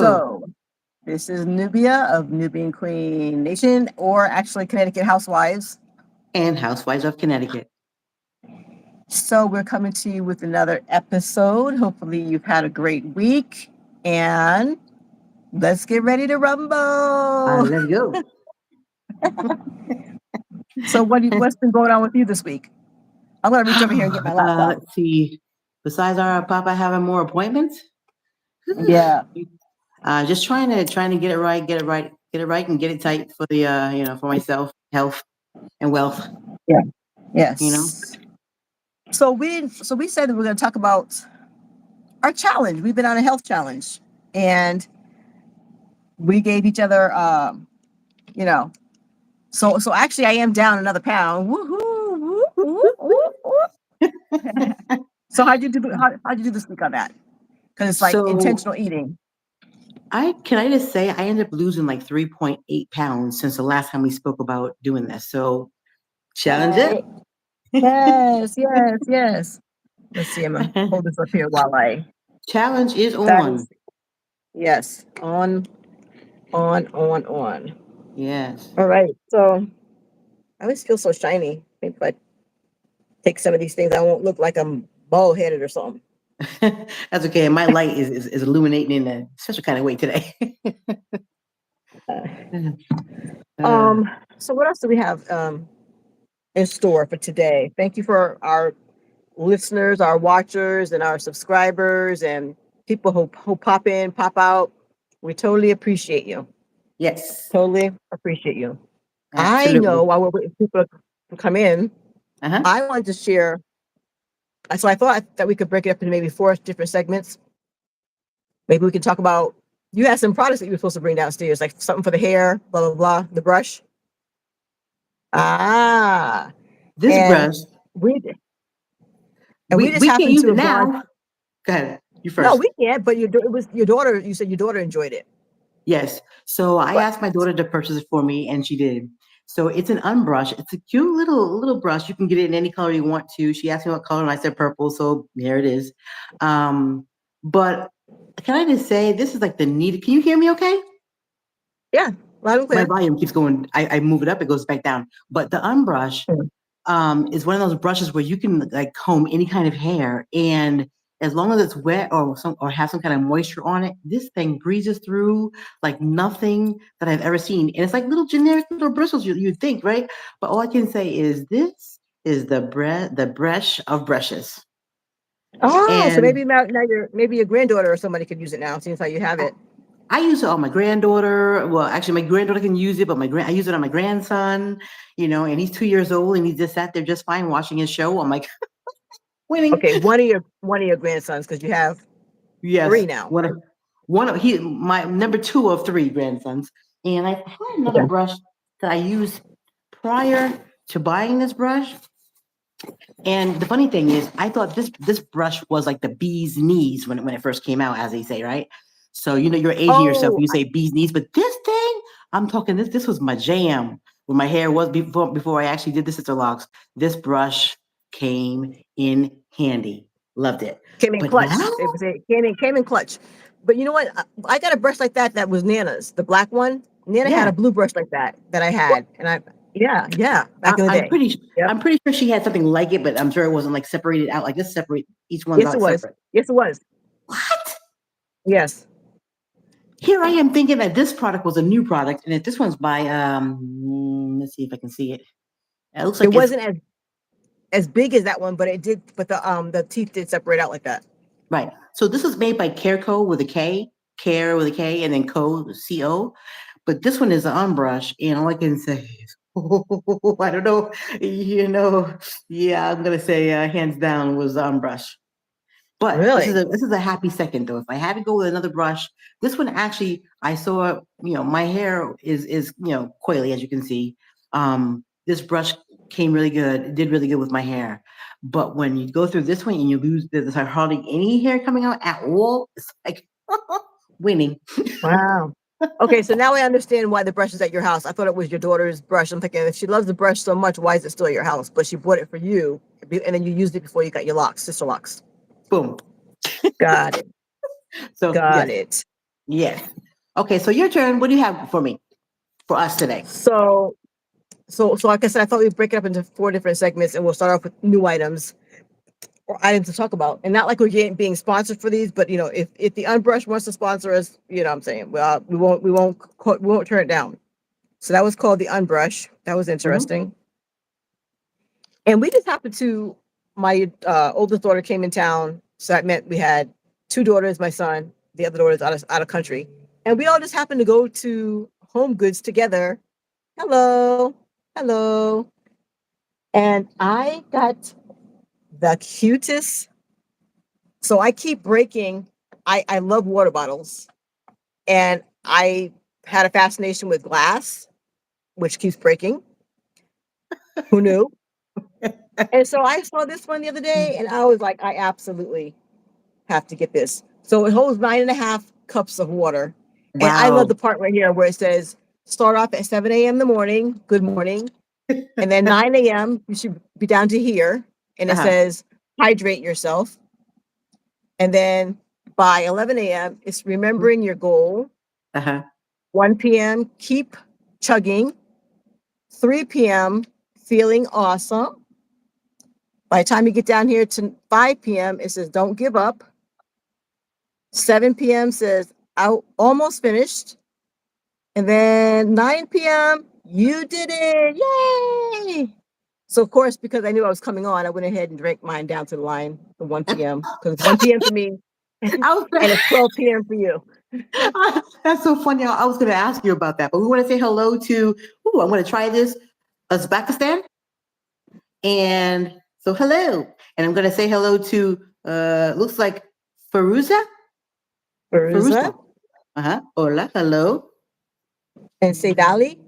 Hello. So, this is Nubia of NubianQueen Nation, or actually Connecticut Housewives. And Housewives of Connecticut. So, we're coming to you with another episode. Hopefully, you've had a great week, and let's get ready to rumble. Let's go. So, what's been going on with you this week? I'm going to reach over here and get my laptop. Let's see. Besides our Papa having more appointments, Yeah. just trying to get it right, and get it tight for the for myself, health and wealth. Yeah. Yes. You know. So we said that we're going to talk about our challenge. We've been on a health challenge, and we gave each other, So actually, I am down another pound. Woohoo! So how'd you do? How'd you do this week on that? Because it's like intentional eating. Can I just say I ended up losing like 3.8 pounds since the last time we spoke about doing this. So challenge it. Yes. Let's see. I'm gonna hold this up here while I. Challenge is on. Yes, on. Yes. All right. So I always feel so shiny. Maybe if I take some of these things, I won't look like I'm bald headed or something. That's okay. My light is illuminating in a special kind of way today. So what else do we have in store for today? Thank you for our listeners, our watchers, and our subscribers, and people who pop in, pop out. We totally appreciate you. Yes. Totally appreciate you. Absolutely. I know while we're waiting for people to come in, Uh-huh. I wanted to share. So I thought that we could break it up into maybe 4 different segments. Maybe we could talk about, you had some products that you were supposed to bring downstairs, like something for the hair, blah, blah, blah, the brush. This brush. We just can't use it now. Go ahead. You first. No, we can't, but it was your daughter. You said your daughter enjoyed it. Yes. So I asked my daughter to purchase it for me, and she did. So it's an unbrush. It's a cute little brush. You can get it in any color you want to. She asked me what color, and I said purple. So here it is. But can I just say, this is like the neat. Can you hear me okay? Yeah. My volume keeps going. I move it up, it goes back down. But the unbrush is one of those brushes where you can like comb any kind of hair, and as long as it's wet or have some kind of moisture on it, this thing breezes through like nothing that I've ever seen. And it's like little generic little bristles you'd think, right? But all I can say is this is the brush of brushes. Oh, so maybe your granddaughter or somebody could use it now, since how you have it. I use it on my granddaughter. Well, actually, my granddaughter can use it, but I use it on my grandson, and he's 2 years old, and he just sat there just fine watching his show. I'm like, winning. Okay, one of your grandsons, because you have 3 now. My number 2 of 3 grandsons, and I had another brush that I used prior to buying this brush. And the funny thing is, I thought this brush was like the bee's knees when it first came out, as they say, right? So you're aging yourself. You say bee's knees, but this thing, I'm talking. This was my jam. When my hair was before I actually did the sister locks, this brush came in handy. Loved it. Came in clutch. It came in clutch. But you know what? I got a brush like that was Nana's, the black one. Nana had a blue brush like that I had, and back in the day. I'm pretty sure she had something like it, but I'm sure it wasn't like separated out like this. Separate each one. Yes, it was. Separate. Yes, it was. What? Yes. Here I am thinking that this product was a new product, and if this one's by let's see if I can see it. It looks like it wasn't as big as that one, but it did. But the teeth did separate out like that. Right. So this is made by Careco with a K, Care with a K, and then Co, C-O. But this one is an unbrush, and all I can say is, I don't know, I'm gonna say hands down was the unbrush. But really? this is a happy second though. If I had to go with another brush, this one actually, I saw, my hair is coily, as you can see. This brush came really good. It did really good with my hair. But when you go through this one and you lose, there's hardly any hair coming out at all. It's like winning. Wow. Okay, so now I understand why the brush is at your house. I thought it was your daughter's brush. I'm thinking, if she loves the brush so much, why is it still at your house? But she bought it for you, and then you used it before you got your locks, sister locks. Boom. Got it. So got it. Yes. Okay, so your turn. What do you have for us today? So like I said, I thought we'd break it up into 4 different segments, and we'll start off with new items or items to talk about. And not like we're being sponsored for these, but if the Unbrush wants to sponsor us, what I'm saying, well, we won't turn it down. So that was called the Unbrush. That was Mhm. interesting. And we just happened to, my oldest daughter came in town. So that meant we had 2 daughters, my son, the other daughter's out of country. And we all just happened to go to Home Goods together. Hello. Hello. And I got the cutest. So I keep breaking. I love water bottles. And I had a fascination with glass, which keeps breaking. Who knew? And so I saw this one the other day and I was like, I absolutely have to get this. So it holds 9.5 cups of water. And I love Wow. the part right here where it says start off at 7 a.m. in the morning. Good morning. And then 9 a.m. you should be down to here. And it Uh-huh. says hydrate yourself. And then by 11 a.m. it's remembering your goal. Uh-huh. 1 p.m. keep chugging. 3 p.m. feeling awesome. By the time you get down here to 5 p.m. it says don't give up. 7 p.m. says out almost finished. And then 9 p.m. you did it. Yay! So of course, because I knew I was coming on, I went ahead and drank mine down to the line for 1 p.m. because it's 1 p.m. for me and I was it's 12 p.m. for you. That's so funny. I was going to ask you about that, but we want to say hello to. Oh, I'm going to try this. Uzbekistan. And so hello. And I'm going to say hello to. Looks like Faruza. Baruza Faruza. Hola. Hello. and Sedali.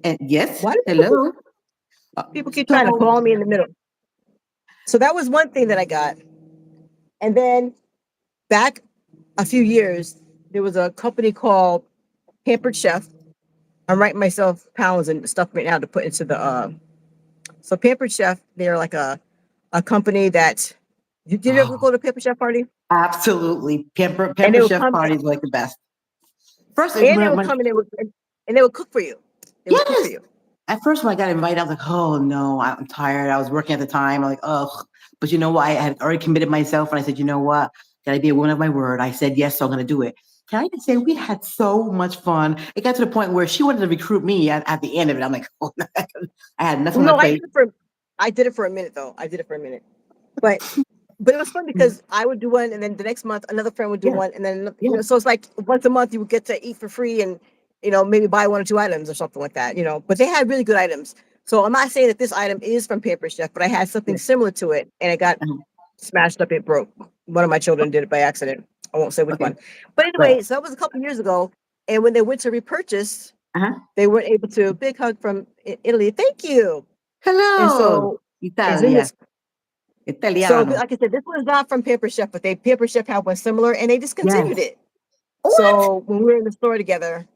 And yes. Why do Hello. Uh, people keep trying to So. call me in the middle? So that was one thing that I got. And then back a few years, there was a company called Pampered Chef. I'm writing myself pounds and stuff right now to put into the so Pampered Chef, they're like a company that did you ever Oh, go to Pampered Chef party? absolutely. And they Pamper would Chef come parties are like the best. First, and they would come and they would cook for you. They would cook for yes. you. At first, when I got invited, I was like, "Oh no, I'm tired." I was working at the time. I'm like, "Ugh," but you know what? I had already committed myself, and I said, "You know what? Gotta be a woman of my word." I said yes, so I'm gonna do it. Can I just say we had so much fun? It got to the point where she wanted to recruit me at the end of it. I'm like, "Oh, no." I had nothing on No, my plate. I did it for a minute though. I did it for a minute. But but it was fun because I would do one, and then the next month another friend would do Yeah, one, and then yeah. so it's like once a month you would get to eat for free, and maybe buy 1 or 2 items or something like that. But they had really good items. So I'm not saying that this item is from Paper Chef, but I had something Yeah. similar to it, and it got Uh-huh. smashed up. It broke. One of my children did it by accident. I won't say which Okay, one. But right. anyway, so that was a couple years ago, and when they went to repurchase, Uh-huh. they weren't able to. Big hug from Italy. Thank you. And Hello, so it's in Italia, this. So, Italiano. like I said, this was not from Paper Chef, but Paper Chef had one similar, and they discontinued Yes. it. What? So when we were in the store together,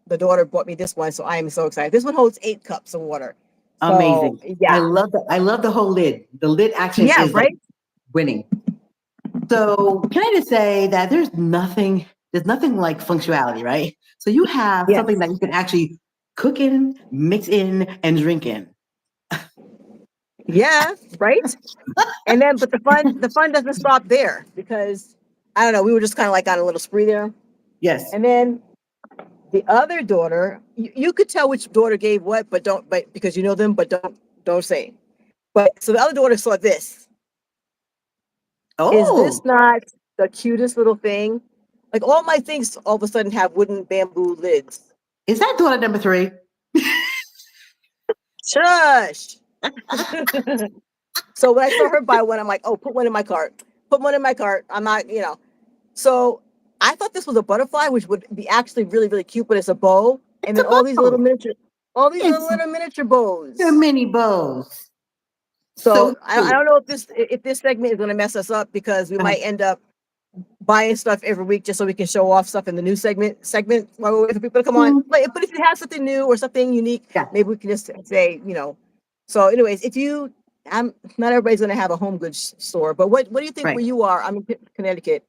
the daughter bought me this one, so I am so excited. This one holds 8 cups of water. So Amazing. I yeah, love the I love the whole lid. The lid action yeah, is like right. winning. So can I just say that there's nothing like functionality, right? So you have something Yes, that you can actually cook in, mix in, and drink in. yeah, right. And then, but the fun doesn't stop there because I don't know. We were just kind of like on a little spree there, Yes. and then the other daughter, you could tell which daughter gave what, but because you know them, but don't say. But so the other daughter saw this. Is this Oh, not the cutest little thing? Like all my things all of a sudden have wooden bamboo lids. is that daughter number three? Shush. So when I saw her buy one, I'm like, oh, put one in my cart. Put one in my cart. I'm not. So I thought this was a butterfly, which would be actually really, really cute, but it's a bow. And It's then a bow. all these It's little miniature the bows. mini bows. So So I cute. don't know if this segment is going to mess us up because we Uh, might end up buying stuff every week just so we can show off stuff in the new segment while we're waiting for people to come on. mm, But if you have something new or something unique, yeah, maybe we can just say. So, anyways, if you, I'm not everybody's going to have a home goods store, but what do you think right. where you are? I'm in Connecticut.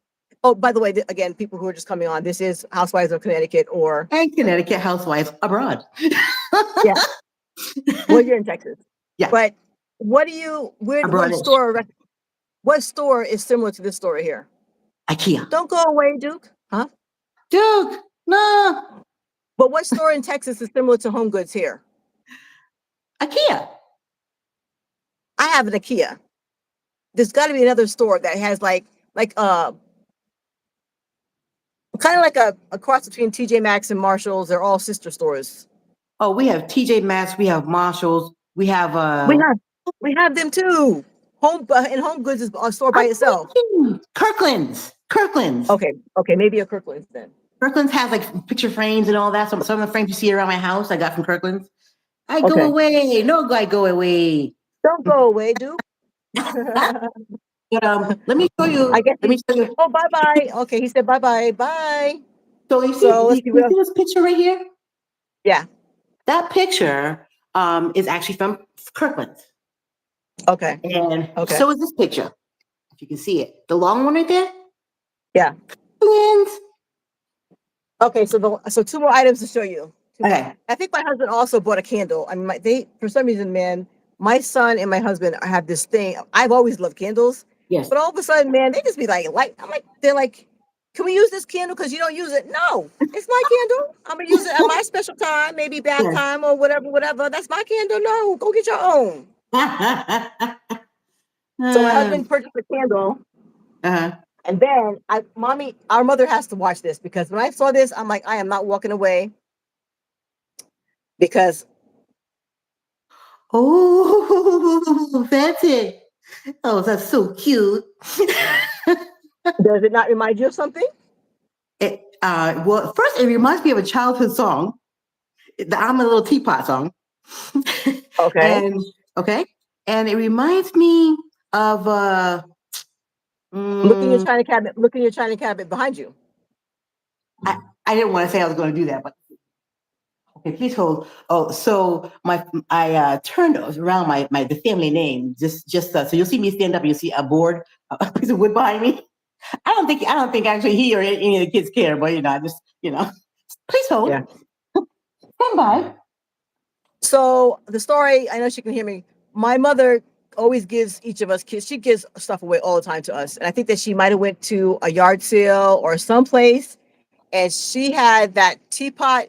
Oh, by the way, again, people who are just coming on, this is Housewives of Connecticut, or And Connecticut Housewives abroad. yeah, well, you're in Texas. Yeah, But what do you, where, abroad-ish. what store is similar to this store here? IKEA. Don't go away, Duke. Huh? Duke, no. But what store in Texas is similar to Home Goods here? IKEA. I have an IKEA. There's got to be another store that has like kind of like a cross between TJ Maxx and Marshalls. They're all sister stores. Oh, we have TJ Maxx, we have Marshalls, we have We have them too. And Home Goods is a store by I'm itself. thinking Kirkland's. Okay, maybe a Kirkland's then. Kirkland's has like picture frames and all that. Some of the frames you see around my house I got from Kirkland's. I go away. No, I go away. Don't go away, Duke. But let me show you. I guess. Let me show you. Oh, bye-bye. Okay, he said bye-bye. Bye. So you see, So let's see you see this picture right here? Yeah. That picture is actually from Kirkland's. Okay. And so is this picture. If you can see it. The long one right there? Yeah. Twins. Okay, so two more items to show you. Okay. I think my husband also bought a candle. I mean, they for some reason, man, my son and my husband have this thing. I've always loved candles. Yes. But all of a sudden, man, they just be like, they're like, can we use this candle because you don't use it? No, it's my candle. I'm gonna use it at my special time, maybe bath time or whatever. That's my candle. No, go get your own. So my husband purchased a candle. And then our mother has to watch this because when I saw this, I'm like, I am not walking away. Because that's it. Oh, that's so cute. Does it not remind you of something? Well, first it reminds me of a childhood song, the I'm a Little Teapot song. Okay. And it reminds me of Look in your china cabinet. Look in your china cabinet behind you. I didn't want to say I was going to do that, but okay, please hold. Oh, so I turned around the family name just so you'll see me stand up. You'll see a board, a piece of wood behind me. I don't think actually he or any of the kids care, but please hold. Yeah. Stand by. So the story, I know she can hear me. My mother always gives each of us kids. She gives stuff away all the time to us, and I think that she might have went to a yard sale or someplace, and she had that teapot.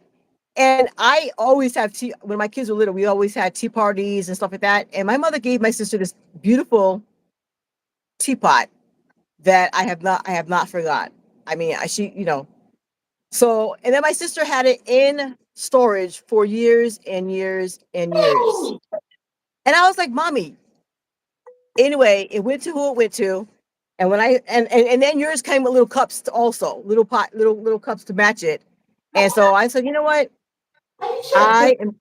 And I always have tea when my kids were little. We always had tea parties and stuff like that. And my mother gave my sister this beautiful teapot that I have not forgot. I mean, So, and then my sister had it in storage for years and years and years. And I was like, Mommy. Anyway, it went to who it went to. And when and then yours came with little cups also, little cups to match it. And so I said, you know what? I am.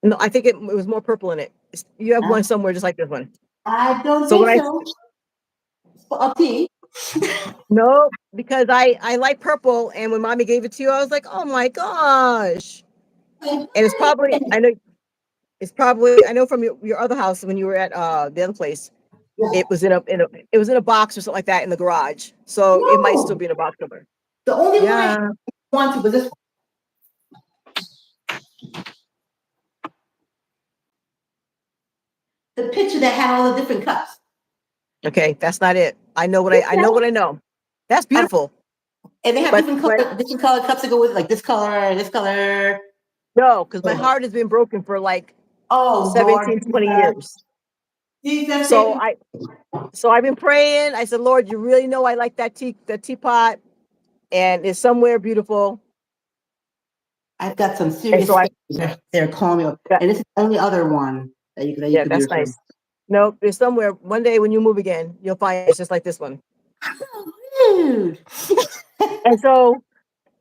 No, I think it was more purple in it. You have one somewhere just like this one. I don't think so. No, because I like purple, and when Mommy gave it to you, I was like, oh my gosh. And it's probably I know from your other house when you were at the other place, it was in a box or something like that in the garage. So it might still be in a box somewhere. The only one I wanted was this one. The picture that had all the different cups. Okay, that's not it. I know what I know. That's beautiful. And they have different color cups to go with, like this color, this color. No, because my heart has been broken for like 17, 20 years. So I've been praying. I said, Lord, you really know I like that teapot, and it's somewhere beautiful. I've got some serious things they're calling me up. And this is the only other one that you can that's nice. No, there's somewhere. One day when you move again, you'll find it's just like this one. Oh, and so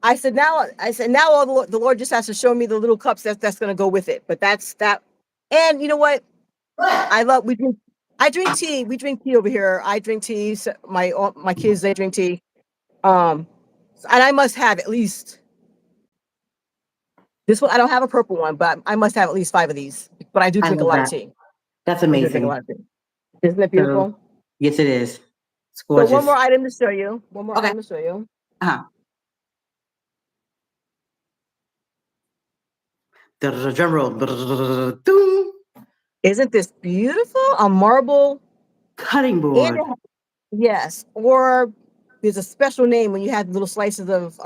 I said, now the Lord just has to show me the little cups that's going to go with it. But that's that. And you know what? I drink tea. We drink tea over here. I drink tea. So my kids, they drink tea. And I must have at least this one. I don't have a purple one, but I must have at least 5 of these. But I do drink a lot of tea. That's amazing. Isn't it beautiful? Yes, it is. It's So one more gorgeous. item to show you. One more Okay. item to show you. Uh-huh. Drum roll. Doom. Isn't this beautiful? A marble. Cutting And board. yes, or there's a special name when you have little slices of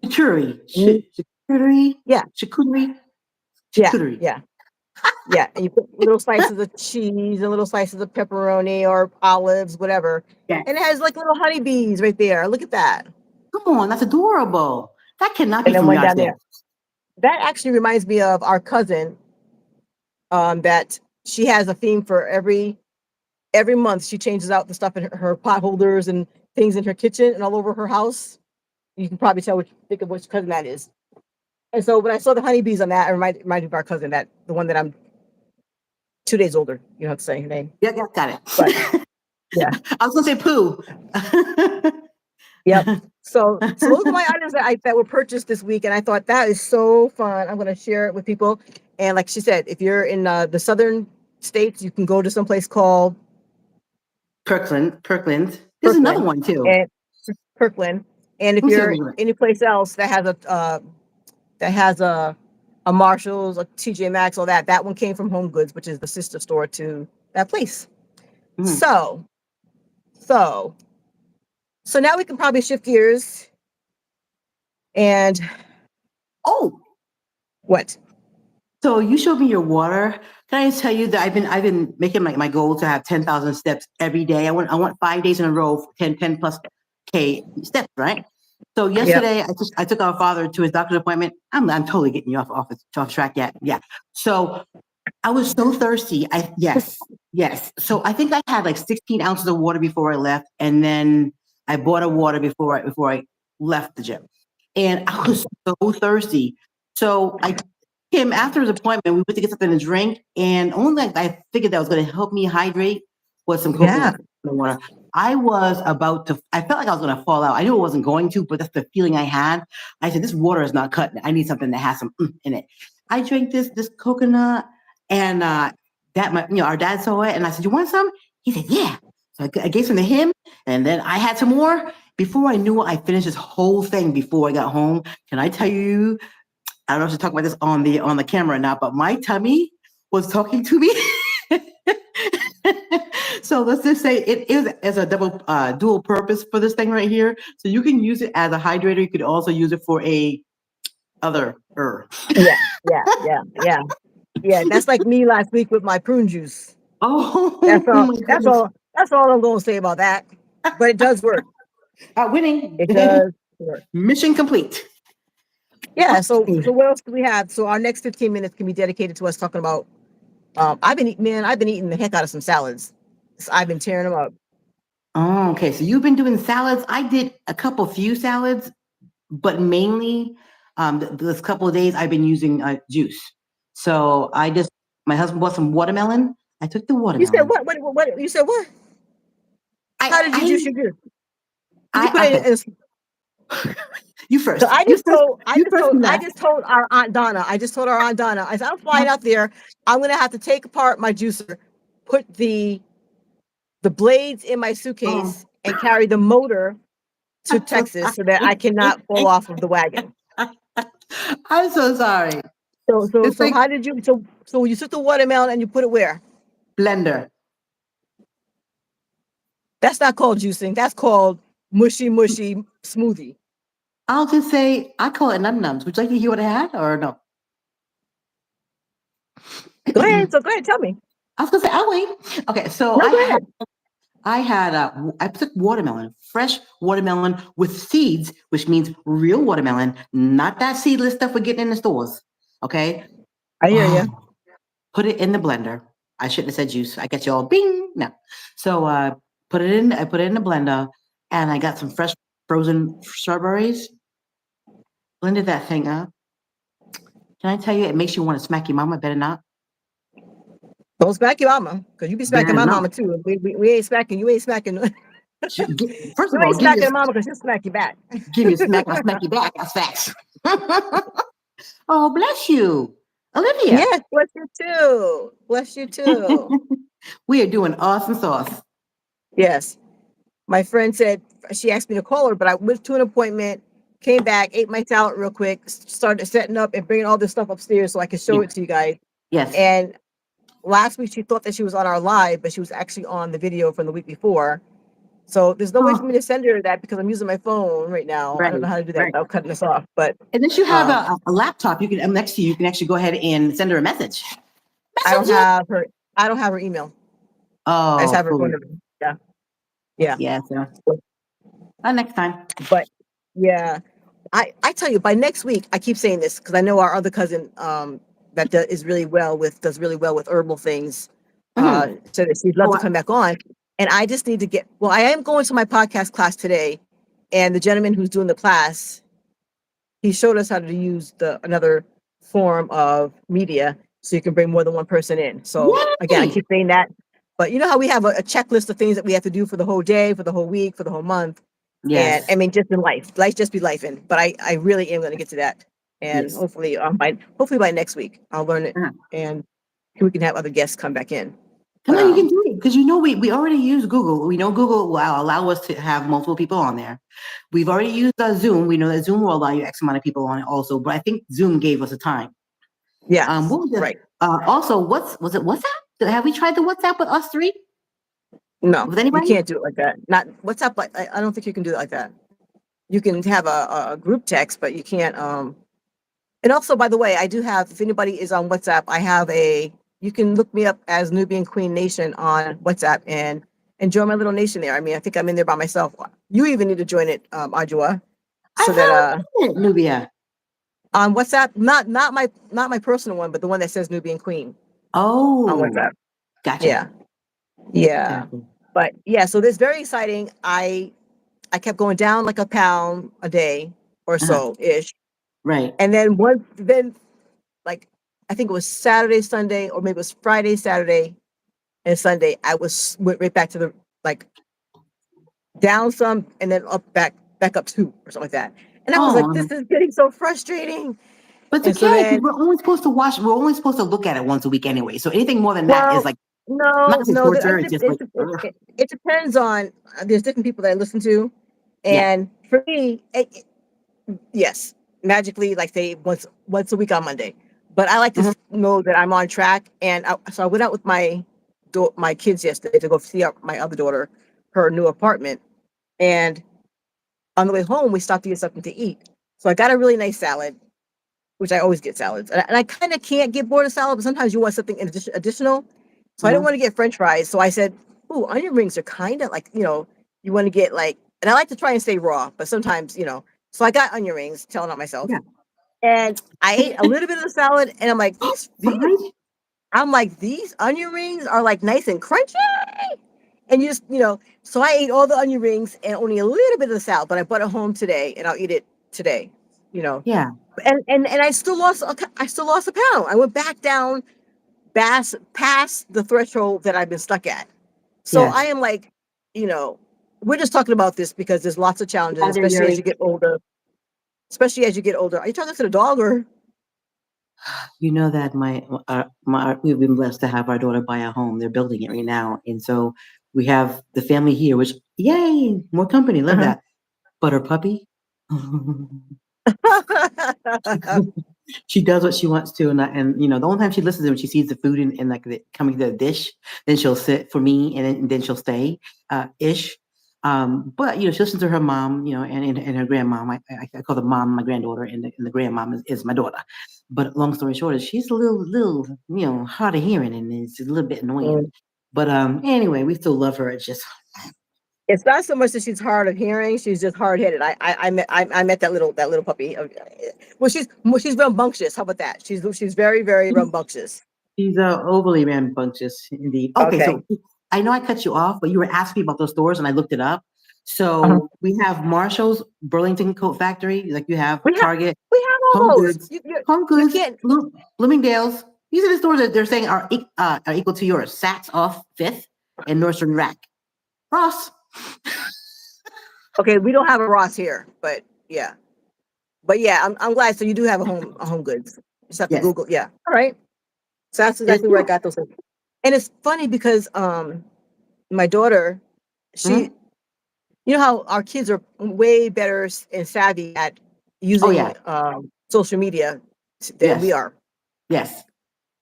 Charcuterie. meat. Charcuterie. Yeah, Charcuterie. yeah, Charcuterie. yeah, yeah. And you put little slices of cheese and little slices of pepperoni or olives, whatever. Yeah. And it has like little honeybees right there. Look at that. Come on, that's adorable. That cannot be And then from one yard down sale. there. That actually reminds me of our cousin. That she has a theme for every month. She changes out the stuff in her pot holders and things in her kitchen and all over her house. You can probably tell think of which cousin that is. And so when I saw the honeybees on that, it reminded me of our cousin, that the one that I'm 2 days older. You don't have to say her name, Yeah, got it. but yeah, I was gonna say poo. yep. So those are my items that were purchased this week, and I thought that is so fun. I'm going to share it with people. And like she said, if you're in the southern states, you can go to some place called Kirkland. There's another Kirkland, one too. and Kirkland. And if Let me see you're what we any place else that has a Marshalls, a TJ Maxx, all that one came from Home Goods, which is the sister store to that place. mm. So now we can probably shift gears. And Oh, what? so you showed me your water. Can I just tell you that I've been making my goal to have 10,000 steps every day. I want 5 days in a row, 10 plus K steps, right? So Yep. yesterday I took our father to his doctor's appointment. I'm totally getting you off track yet. Yeah. So I was so thirsty. Yes. So I think I had like 16 ounces of water before I left, and then I bought a water before I left the gym, and I was so thirsty. So I him after his appointment. We went to get something to drink, and only like I figured that was going to help me hydrate was some Yeah. coconut water. I was about to. I felt like I was going to fall out. I knew it wasn't going to, but that's the feeling I had. I said, "This water is not cutting. I need something that has some in it." I drank this coconut, and our dad saw it, and I said, "You want some?" He said, "Yeah." So I gave some to him, and then I had some more. Before I knew it, I finished this whole thing before I got home. Can I tell you? I don't know if to talk about this on the camera or not, but my tummy was talking to me. So let's just say it is as a dual purpose for this thing right here. So you can use it as a hydrator. You could also use it for a other herb. Yeah. That's like me last week with my prune juice. Oh That's all. my That's goodness! all. That's all I'm going to say about that. But it does work. Winning. It does work. Mission complete. Yeah. So what else do we have? So our next 15 minutes can be dedicated to us talking about. I've been eating the heck out of some salads. So I've been tearing them up. Oh, okay. So you've been doing salads. I did few salads, but mainly this couple of days I've been using juice. So my husband bought some watermelon. I took the You said watermelon. what? You said what? How did you juice your juice? Did you put it Okay. in? You first. So You first. I just told our Aunt Donna. I said, I'm flying out there. I'm gonna have to take apart my juicer, put the blades in my suitcase, and carry the motor to Texas so that I cannot fall off of the wagon. I'm so sorry. It's So like how did you so you took the watermelon and you put it where? blender. That's not called juicing. That's called mushy smoothie. I'll just say I call it num nums. Would you like to hear what I had or no? Go ahead. So go ahead. Tell me. I was gonna say I'll wait. Okay, so No, go ahead. I took watermelon, fresh watermelon with seeds, which means real watermelon, not that seedless stuff we're getting in the stores. Okay. I hear you. Put it in the blender. I shouldn't have said juice. I got you all bing. No. So I put it in the blender, and I got some fresh frozen strawberries. Blended that thing up. Can I tell you, it makes you want to smack your mama? Better not. Don't smack your mama, because you be smacking my mama too. We ain't smacking. You ain't smacking. First of You all, ain't smacking your mama because she'll smack you back. give you a smack. I'll smack you back. That's facts. Oh, bless you, Olivia. Yes, bless you too. Bless you too. We are doing awesome sauce. Yes. My friend said she asked me to call her, but I went to an appointment, came back, ate my salad real quick, started setting up and bringing all this stuff upstairs so I could show Yeah. it to you guys. Yes. And last week she thought that she was on our live, but she was actually on the video from the week before. So there's no way for Oh, me to send her that because I'm using my phone right now. I right. don't know how to do that Right. without cutting this off. But Unless you have um, a laptop, you can next to you, you can actually go ahead and send her a message. I don't Message it. have her. I don't have her email. I just Oh, have her phone food. number. Yeah, yeah. Yeah. So next time. But yeah, I tell you, by next week, I keep saying this because I know our other cousin that does really well with herbal things. Hmm. So that she'd love Oh, to come back on, and I just need to get. Well, I am going to my podcast class today, and the gentleman who's doing the class, he showed us how to use the another form of media so you can bring more than one person in. So again, I yay! keep saying that. But you know how we have a checklist of things that we have to do for the whole day, for the whole week, for the whole month. And Yes. I mean, just in life just be life in. But I really am going to get to that. And Yes. hopefully by next week, I'll learn it Uh-huh. and we can have other guests come back in. Come But on, you can do it because we already use Google. We know Google will allow us to have multiple people on there. We've already used Zoom. We know that Zoom will allow you X amount of people on it also, but I think Zoom gave us a time. yes, What was the right. also was it WhatsApp? Have we tried the WhatsApp with us three? No, With you anybody? can't do it like that. Not WhatsApp. I don't think you can do it like that. You can have a group text, but you can't. And also, by the way, I do have. If anybody is on WhatsApp, I have a. You can look me up as Nubian Queen Nation on WhatsApp and join my little nation there. I mean, I think I'm in there by myself. You even need to join it, Ajua, I so that thought we did, Nubia. on WhatsApp, not my personal one, but the one that says Nubian Queen on Oh, WhatsApp. gotcha. Yeah, yeah. Gotcha. But yeah, so this very exciting. I kept going down like a pound a day or Uh-huh. so ish, Right. and then like I think it was Saturday, Sunday, or maybe it was Friday, Saturday, and Sunday. Went right back to the like down some and then back up two or something like that. And I was like, Oh, this is getting so frustrating. but it's And so okay because then, we're only supposed to watch. We're only supposed to look at it once a week anyway. So anything more than that is well, like not no, to say no, torture. It's just like ugh. it depends on. There's different people that I listen to, Yeah. and for me, yes, magically, like say once a week on Monday. But I like to Mhm. know that I'm on track, and so I went out with my kids yesterday to go see my other daughter, her new apartment, and on the way home we stopped to get something to eat. So I got a really nice salad, which I always get salads, and I kind of can't get bored of salad, but sometimes you want something additional. So I didn't Mhm. want to get French fries, so I said, "Ooh, onion rings are kind of like you want to get like," and I like to try and stay raw, but sometimes. So I got onion rings, telling on myself. Yeah. And I ate a little bit of the salad, and I'm like, Right. these onion rings are like nice and crunchy. And so I ate all the onion rings and only a little bit of the salad, but I brought it home today, and I'll eat it today. You know, Yeah. and I still lost a pound. I went back down, past the threshold that I've been stuck at. So I Yes. am like, you know, we're just talking about this because there's lots of challenges, Hi there, especially as you Yuri. get older. Especially as you get older. Are you talking to the dog or? You know that we've been blessed to have our daughter buy a home. They're building it right now, and so we have the family here. Which yay, more company. Love Uh-huh. that. But her puppy. She does what she wants to, and the only time she listens is when she sees the food in like coming to the dish. Then she'll sit for me, and then she'll stay ish. But she listens to her mom, and her grandmom. I call the mom my granddaughter, and the grandmom is my daughter. But long story short is she's a little hard of hearing, and it's a little bit annoying. Mm. But anyway, we still love her. It's just It's not so much that she's hard of hearing; she's just hard headed. I met that little puppy. She's rambunctious. How about that? She's very very rambunctious. She's overly rambunctious indeed. Okay, Okay. so I know I cut you off, but you were asking me about those stores, and I looked it up. Uh-huh. So we have Marshall's, Burlington Coat Factory, like you have We have Target, we have Home all those. Goods, You Home you Goods, can't. Bloomingdale's. These are the stores that they're saying are equal to yours. Saks off Fifth and Nordstrom Rack. Ross. Okay, we don't have a Ross here, but yeah. But yeah, I'm glad. So you do have a home goods. You just have to Yes, Google. Yeah. All right. So that's it's exactly where I got those. And it's funny because my daughter, she, you know how our kids are way better and savvy at Oh using yeah. social media than we Yes. are. Yes.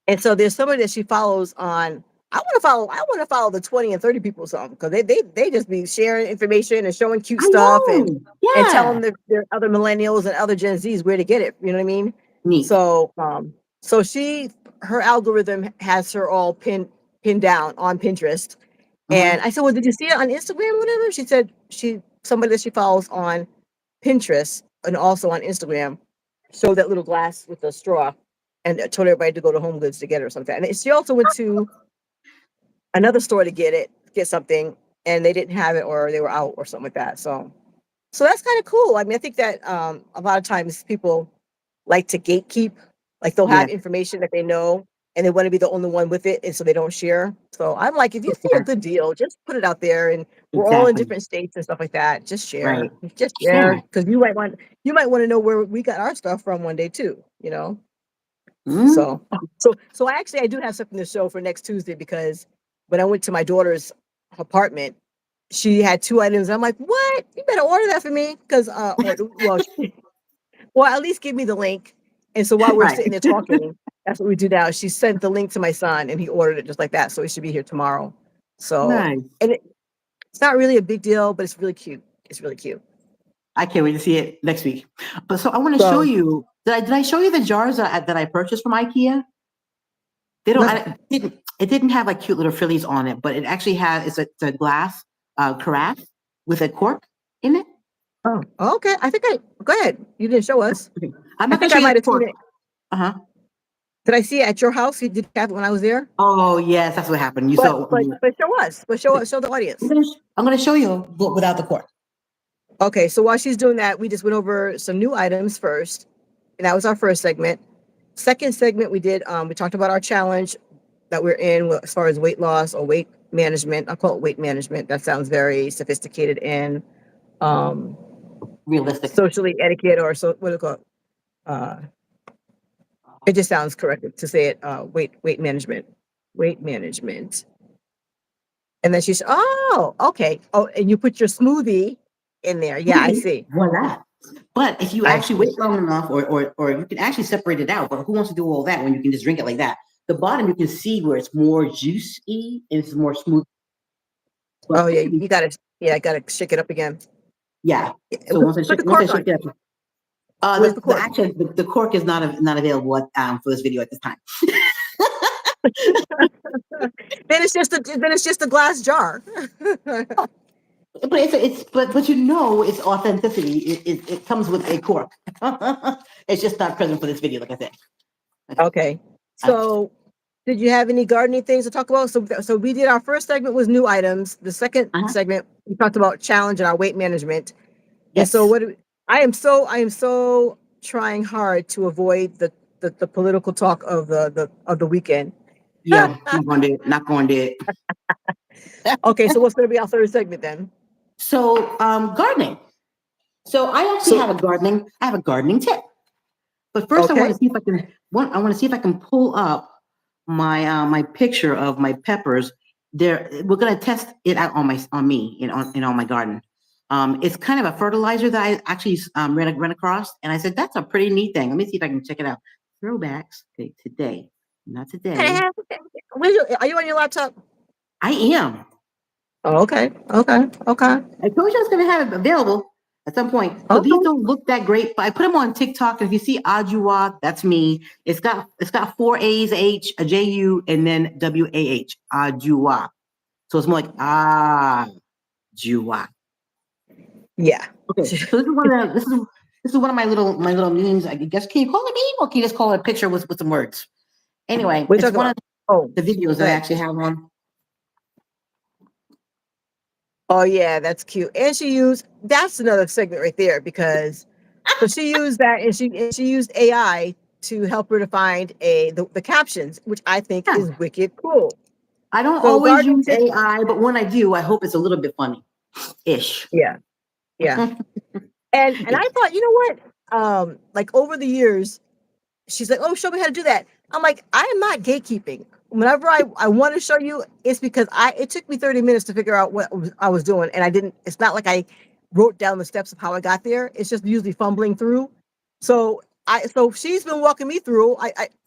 And so there's somebody that she follows on. I want to follow the 20 and 30 people or something because they just be sharing information and showing cute I stuff know. and Yeah. telling their other millennials and other Gen Zs where to get it. You know what I mean? Neat. So so her algorithm has her all pinned down on Pinterest. And Hmm. I said, well, did you see it on Instagram or whatever? She said somebody that she follows on Pinterest and also on Instagram showed that little glass with the straw and told everybody to go to Home Goods to get it or something. And she also went to another store to get something, and they didn't have it or they were out or something like that. So that's kind of cool. I mean, I think that a lot of times people like to gatekeep, like they'll have Yeah. information that they know and they want to be the only one with it, and so they don't share. So I'm like, if you see a Yeah. good deal, just put it out there. And we're all in Exactly. different states and stuff like that. Right. Just Yeah. share, because you might want to know where we got our stuff from one day too. You know. Mm. So I do have something to show for next Tuesday, because when I went to my daughter's apartment, she had 2 items. I'm like, what? You better order that for me, because well, at least give me the link. And so while we're Right. sitting there talking, that's what we do now. She sent the link to my son, and he ordered it just like that. So it should be here tomorrow. So, Nice. and it's not really a big deal, but it's really cute. It's really cute. I can't wait to see it next week. But so I want to show So you. Did I show you the jars that I purchased from IKEA? They don't. no. It didn't have like cute little frillies on it, but it actually has. It's a glass carafe with a cork in it. Oh, okay. Go ahead. You didn't show us. Okay. I'm I not gonna think show I you might the have seen cork. it. Uh huh. Did I see it at your house? You did have it when I was there? Oh yes, that's what happened. You But saw. but but show us. But show the audience. I'm gonna show you, but without the cork. Okay, so while she's doing that, we just went over some new items first. And that was our first segment. Second segment, we talked about our challenge that we're in as far as weight loss or weight management. I call it weight management. That sounds very sophisticated and um Realistic. socially etiquette, or so what do you call it? Uh it just sounds correct to say it, weight management. Weight management. And then she's, oh, okay. Oh, and you put your smoothie in there. Yeah, I see. Voila. But if you I actually see. wait long enough, or you can actually separate it out. But who wants to do all that when you can just drink it like that? The bottom you can see where it's more juicy and it's more smooth. But Oh yeah, you got to, yeah, I got to shake it up again. yeah. Yeah, So put the once I cork on. shake it up, Where's the the cork? actually the cork is not available for this video at this time. Then it's just a glass jar. But but you know it's authenticity. It comes with a cork. It's just not present for this video, like I said. Okay. Okay. So, did you have any gardening things to talk about? So we did, our first segment was new items. The second Uh-huh. segment we talked about challenge and our weight management. And so Yes. I am so trying hard to avoid the political talk of the weekend. Yeah. Not going to do it. Not going to do it. Okay, so what's going to be our third segment then? So gardening. So I actually So have a gardening. I have a gardening tip. But first, I want okay, to see if I can. I want to see if I can pull up my picture of my peppers. There, we're gonna test it out on me on my garden. It's kind of a fertilizer that I actually ran across, and I said that's a pretty neat thing. Let me see if I can check it out. Throwbacks. Okay, today, not today. are you on your laptop? I am. Oh, okay, okay, okay, I told you I was going to have it available at some point. So these okay. don't look that great, but I put them on TikTok. If you see Ajua, that's me. It's got 4 A's, H, a J-U, and then W-A-H. Ajua. So it's more like Ajua. Yeah. Okay. So this is one of my little memes. I guess, can you call it a meme, or can you just call it a picture with some words? Anyway, We're it's talking one about. of Oh, the videos go that I ahead. actually have on. Oh yeah, that's cute. And that's another segment right there, because so she used that, and she used AI to help her to find the captions, which I think Yeah. is wicked cool. I don't So always gardening use tips. AI, but when I do, I hope it's a little bit funny-ish. Yeah, yeah. And Yeah. I thought, you know what? Like over the years, she's like, "Oh, show me how to do that." I'm like, I am not gatekeeping. whenever I want to show you, it's because it took me 30 minutes to figure out what I was doing, and I didn't. It's not like I wrote down the steps of how I got there. It's just usually fumbling through. So she's been walking me through.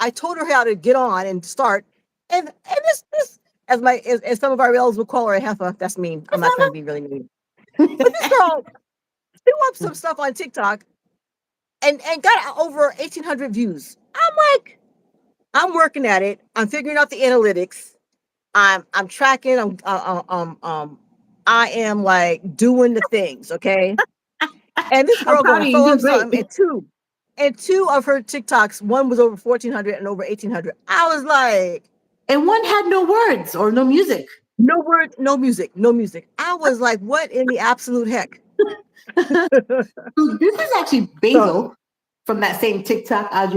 I told her how to get on and start, and this as some of our relatives would call her a heifer. That's mean. I'm not trying to be really mean, but this girl threw up some stuff on TikTok and got over 1,800 views. I'm like, I'm working at it. I'm figuring out the analytics. I'm tracking. I am like doing the things. Okay. And this I'm girl proud gonna of you. throw You're up doing great. something. And two of her TikToks, one was over 1,400 and over 1,800. I was like, And one had no words or no music. no words, no music, no music. I was like, what in the absolute heck? So this is actually So, Basil from that same TikTok, and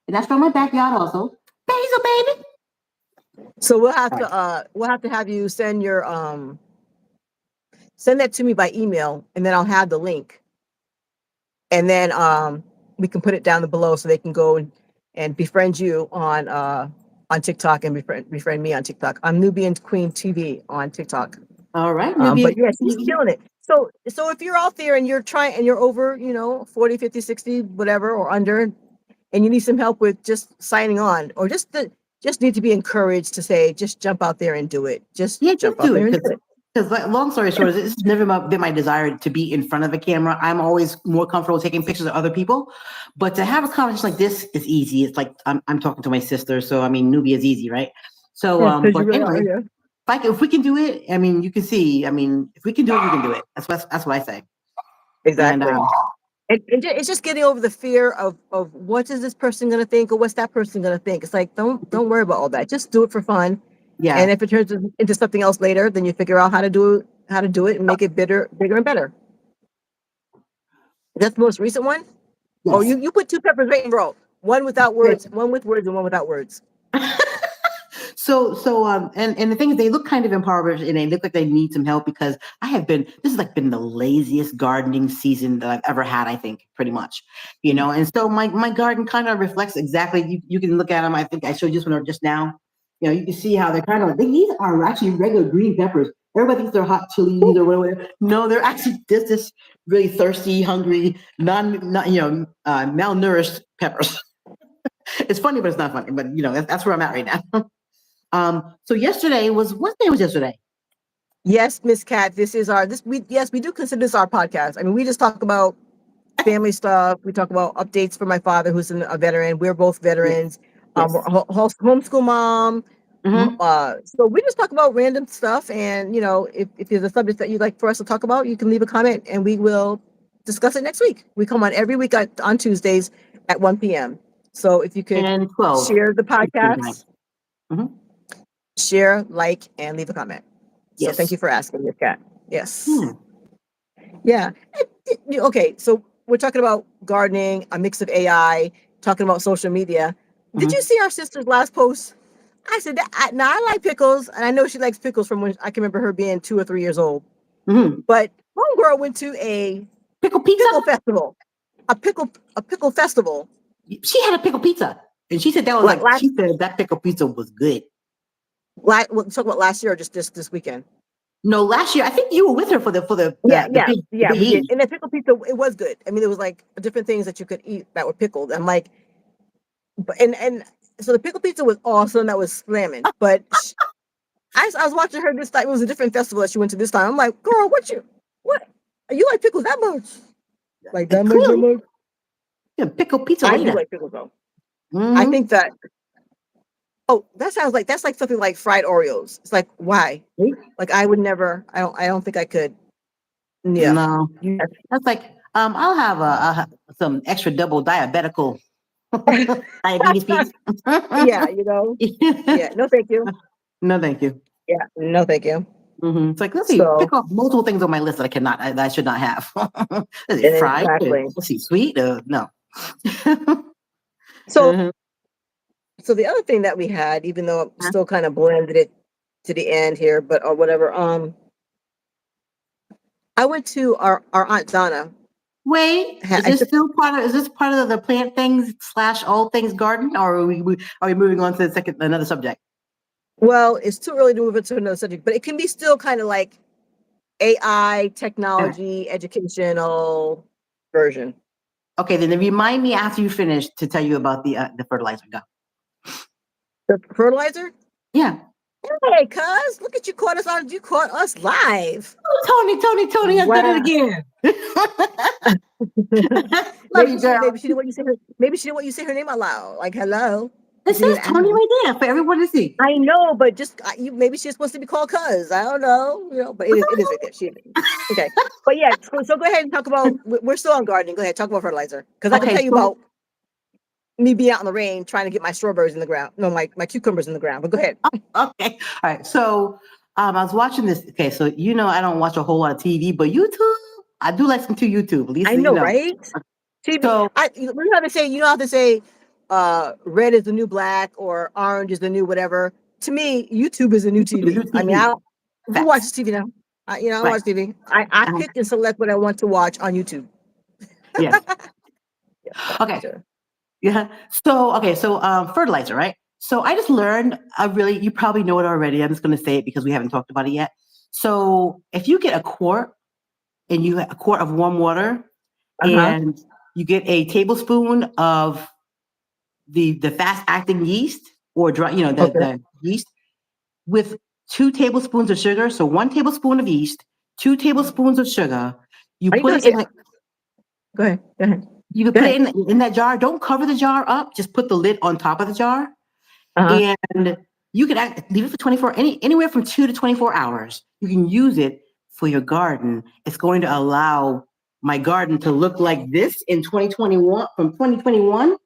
that's from my backyard also. Basil, baby. so All right. we'll have to have you send your send that to me by email, and then I'll have the link, and then we can put it down below so they can go and befriend you on TikTok and befriend me on TikTok. I'm NubianQueen TV on TikTok. All right, But Nubia. yes, he's killing it. So if you're out there and you're trying and you're over, 40, 50, 60, whatever, or under, and you need some help with just signing on, or just need to be encouraged to say, just jump out there and do it. Just Yeah, jump just out do there it. and do it. Because long story short, this has never been my desire to be in front of a camera. I'm always more comfortable taking pictures of other people. But to have a conversation like this is easy. It's like I'm talking to my sister. So, I mean, Nubia is easy, right? So, Yeah, because you but really are, anyway, yeah. if we can do it, I mean, you can see, I mean, if we can do it, we can do it. That's what I say. And Exactly. It's just getting over the fear of what is this person gonna think or what's that person gonna think. It's like don't worry about all that. Just do it for fun. yeah, And if it turns into something else later, then you figure out how to do it and make it bigger and better. That's the most recent one. Oh, yes. you put two peppers right in a row. One without words, one with words, and one without words. And the thing is, they look kind of impoverished and they look like they need some help because this has like been the laziest gardening season that I've ever had, I think, pretty much, and so my garden kind of reflects exactly, you can look at them. I think I showed you this one just now, you can see how they're kind of, these are actually regular green peppers. Everybody thinks they're hot chilies or whatever. No, they're actually this really thirsty, hungry, malnourished peppers. It's funny, but it's not funny, but that's where I'm at right now. So what day was yesterday? Yes, Miss Cat. This is we do consider this our podcast. I mean, we just talk about family stuff. We talk about updates for my father, who's a veteran. We're both Yes. veterans. Yes. We're homeschool mom. Mm-hmm. So we just talk about random stuff. And if there's a subject that you'd like for us to talk about, you can leave a comment, and we will discuss it next week. We come on every week on Tuesdays at 1 p.m. So if you could And 12. share the podcast, Mm-hmm. share, like, and leave a comment. So Yes. thank you for asking, Miss Cat. Yes. Yeah. Yeah. Okay. So we're talking about gardening, a mix of AI, talking about social media. Did you see our sister's last post? I said, now I like pickles, and I know she likes pickles from when I can remember her being 2 or 3 years old. Mm-hmm. But one girl went to a Pickle pizza? pickle festival, a pickle festival. She had a pickle pizza. And she said she said that pickle pizza was good. We'll talk about last year or just this weekend. No, last year I think you were with her for the big we did. eat. And the pickle pizza, it was good. I mean, it was like different things that you could eat that were pickled. I'm like, and so the pickle pizza was awesome. That was slamming. But I was watching her this time. It was a different festival that she went to this time. I'm like, girl, what you like pickles that much? Like that much? That much? Yeah, pickle pizza I later. do like pickles though. Mm-hmm. I think that. Oh, that's like something like fried Oreos. It's like, why? Like I would never. I don't think I could. Yeah. No, that's like I'll have some extra double diabetical diabetes pizza. Yeah, Yeah, no, thank you. No, thank you. Yeah, no, thank you. Mm-hmm. It's like, let's see, pick off multiple things on my list that I should not have. Let's see, fried. Exactly. Let's see, sweet. No. So, Mm-hmm. so the other thing that we had, even though I'm still kind of blended it to the end here, but or whatever. I went to our Aunt Donna. Wait, is this part of the plant things / all things garden, or are we moving on to another subject? Well, it's too early to move into another subject, but it can be still kind of like AI, All right. technology, educational version. Okay, then remind me after you finish to tell you about the fertilizer. Go. The fertilizer? Yeah. Hey, cuz, look at you caught us on. You caught us live. Tony, I've done it Wow. again. Love maybe you, she girl. maybe she didn't want you to say her maybe she didn't want you to say her name out loud. Like hello. It Like you says didn't Tony ask. right there for everyone to see. I know, but just you maybe she's supposed to be called cuz. I don't know, but it is right there. She okay. But yeah, so go ahead and talk about we're still on gardening. Go ahead, talk about fertilizer. Because I can Okay, tell you so about me being out in the rain trying to get my strawberries in the ground. No, my cucumbers in the ground. But go ahead. okay, all right. So I was watching this. Okay, so I don't watch a whole lot of TV, but YouTube, I do listen to YouTube. At least I know, you know. right? TV. So You know how they say, red is the new black or orange is the new whatever. To me, YouTube is the new the new TV. I mean, TV. who Facts. watches TV now? I Right. watch TV. I Uh-huh. pick and select what I want to watch on YouTube. Yes. Yeah, Okay. fertilizer. Yeah. So fertilizer, right? So I just learned you probably know it already. I'm just going to say it because we haven't talked about it yet. So if you get a quart and you have a quart of warm water Uh-huh. and you get a tablespoon of the fast acting yeast or dry, Okay. the yeast with 2 tablespoons of sugar. So 1 tablespoon of yeast, 2 tablespoons of sugar. You Are you put gonna it say? in Go ahead. Go ahead. you can Go put it ahead. in that jar. Don't cover the jar up. Just put the lid on top of the jar. Uh-huh. And you could leave it for anywhere from 2 to 24 hours. You can use it for your garden. It's going to allow my garden to look like this in 2021. From 2021,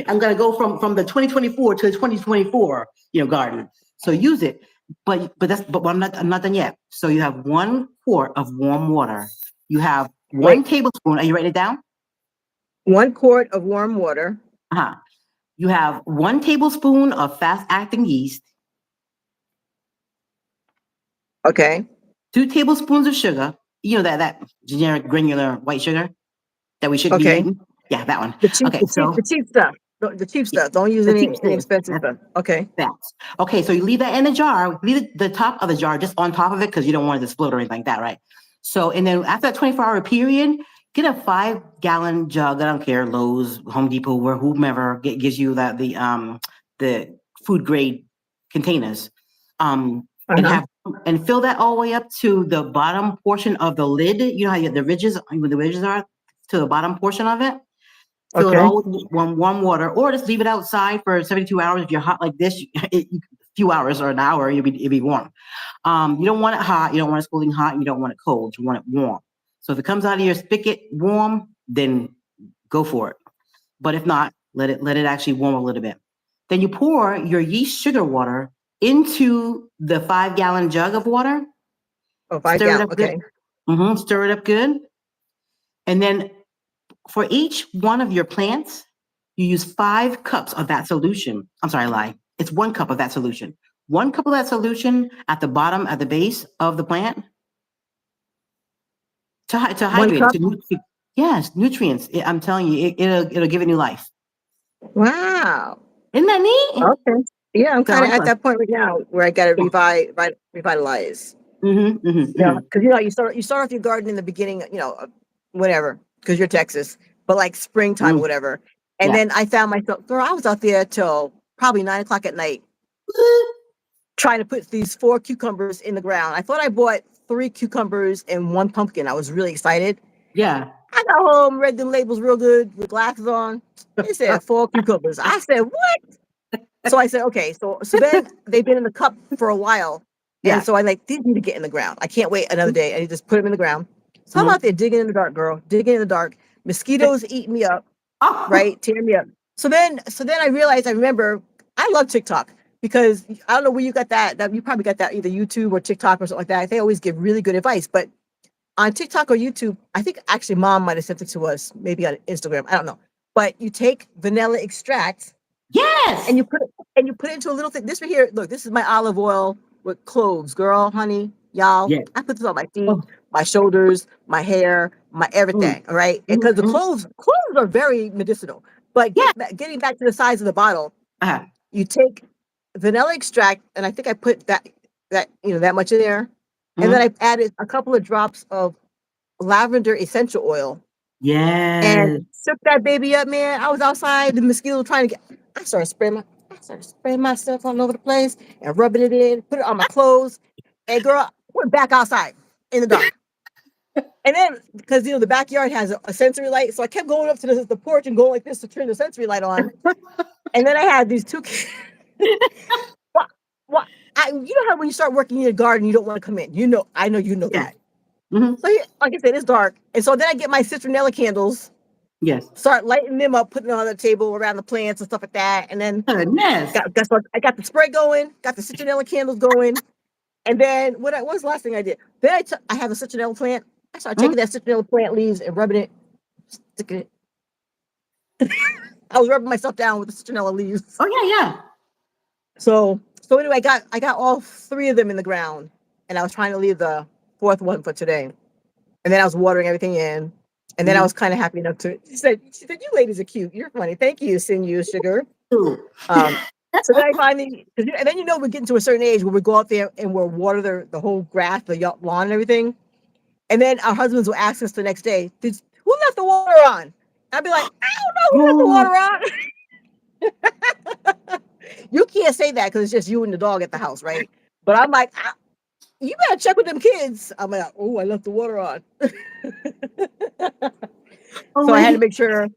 I'm going to go from the 2024 to the 2024, garden. So use it. But I'm not done yet. So you have 1 quart of warm water. You have Wait. 1 tablespoon. Are you writing it down? 1 quart of warm water. Uh-huh. You have 1 tablespoon of fast acting yeast, Okay. 2 tablespoons of sugar. You know that generic granular white sugar that we shouldn't be Okay. eating. Yeah, that one. The cheap, Okay, the cheap, so the cheap stuff. The cheap stuff. Don't use the any cheap inexpensive that's stuff. Okay. facts. Okay, so you leave that in the jar. Leave the top of the jar just on top of it because you don't want it to explode or anything like that, right? So, and then after that 24-hour period, get a 5-gallon jug. I don't care, Lowe's, Home Depot, or whomever gives you the food grade containers. And Uh-huh. fill that all the way up to the bottom portion of the lid. You know how the ridges, where the ridges are, to the bottom portion of it. Fill it Okay. all with warm water, or just leave it outside for 72 hours. If you're hot like this, a few hours or an hour, it'll be warm. You don't want it hot. You don't want it scalding hot. You don't want it cold. You want it warm. So if it comes out of your spigot warm, then go for it. But if not, let it actually warm a little bit. Then you pour your yeast sugar water into the 5-gallon jug of water. Oh, five Stir it gallon. up good. Okay. Stir it up good. And then for each one of your plants, you use 5 cups of that solution. I'm sorry, I lied. It's 1 cup of that solution. 1 cup of that solution at the bottom, at the base of the plant to One hydrate cup. it. Yes, nutrients. I'm telling you, it'll give it new life. Wow. Isn't that neat? Okay. Yeah, I'm So kind of at that point right now where I got to revitalize. Because you start off your garden in the beginning, whatever, because you're Texas, but like springtime or whatever. And Yeah. then I found myself, girl, I was out there till probably 9 o'clock at night trying to put these 4 cucumbers in the ground. I thought I bought 3 cucumbers and 1 pumpkin. I was really excited. Yeah. I got home, read the labels real good with glasses on. It said 4 cucumbers. I said, what? So I said, okay. So then they've been in the cup for a while. And Yeah. so I these need to get in the ground. I can't wait another day. I need to just put them in the ground. So I'm Mhm. out there digging in the dark, girl, digging in the dark. Mosquitoes eating me up, Oh, right? Tearing me up. So then I remember, I love TikTok because I don't know where you got that you probably got that either YouTube or TikTok or something like that. They always give really good advice. But on TikTok or YouTube, I think actually mom might have sent it to us, maybe on Instagram. I don't know. But you take vanilla extract yes. and you put it into a little thing. This right here, look, this is my olive oil with cloves, girl, honey, y'all. Yeah. I put this on my feet, Oh, my shoulders, my hair, my mm, everything. All right, because the mhm. cloves are very medicinal. But Yeah. getting back to the size of the bottle, Uh-huh. you take vanilla extract, and I think I put that much in there, and then Mhm. I added a couple of drops of lavender essential oil and Yes. shook that baby up, man. I was outside, the mosquito trying to get. I started spraying myself all over the place and rubbing it in, put it on my clothes, and girl, went back outside in the dark. And then, because the backyard has a sensory light, so I kept going up to the porch and going like this to turn the sensory light on. And then I had these two kids. what, what, you know how when you start working in your garden, you don't want to come in. I know you know Yes. that. Hmm. So like I said, it's dark, and so then I get my citronella candles, Yes. start lighting them up, putting them on the table around the plants and stuff like that, and then Goodness. I got the spray going, got the citronella candles going, and then what was the last thing I did? Then I have a citronella plant. I started Mhm. taking that citronella plant leaves and rubbing it, sticking it. I was rubbing myself down with the citronella leaves. Oh yeah, yeah. So anyway, I got all three of them in the ground, and I was trying to leave the fourth one for today. And then I was watering everything in. And then I Mhm. was kind of happy enough to. She said, "You ladies are cute. You're funny. Thank you, Sinew Sugar." Ooh. Um, so then I finally, and then we're getting to a certain age where we go out there and we'll water the whole grass, the lawn, and everything. And then our husbands will ask us the next day, "Who left the water on?" I'd be like, "I don't know who left the Oh, water on." You can't say that because it's just you and the dog at the house, right? But I'm like, you better check with them kids. I'm like, oh, I left the water on. oh So I had to wait. make sure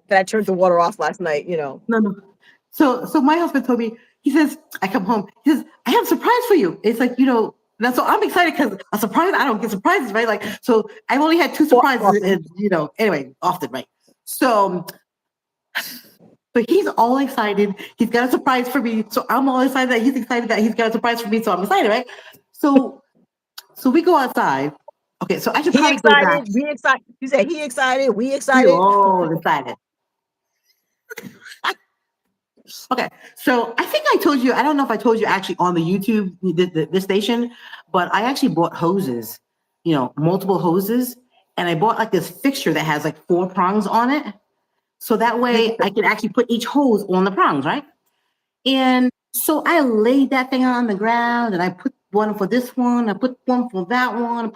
that I turned the water off last night, No, no. So my husband told me, he says, I come home, he says, I have a surprise for you. It's like, and so I'm excited because a surprise, I don't get surprises, right? Like, so I've only had two surprises Often. and, anyway, often, right? So he's all excited. He's got a surprise for me. So I'm all excited that he's excited that he's got a surprise for me. So I'm excited, right? So so we go outside. Okay, so I should He probably go back. excited, we excited. You said he excited, we We excited. all excited. Okay, so I think I told you, I don't know if I told you actually on the YouTube, this station, but I actually bought hoses, multiple hoses. And I bought like this fixture that has like 4 prongs on it. So that way I can actually put each hose on the prongs, right? And so I laid that thing on the ground and I put one for this one, I put one for that one,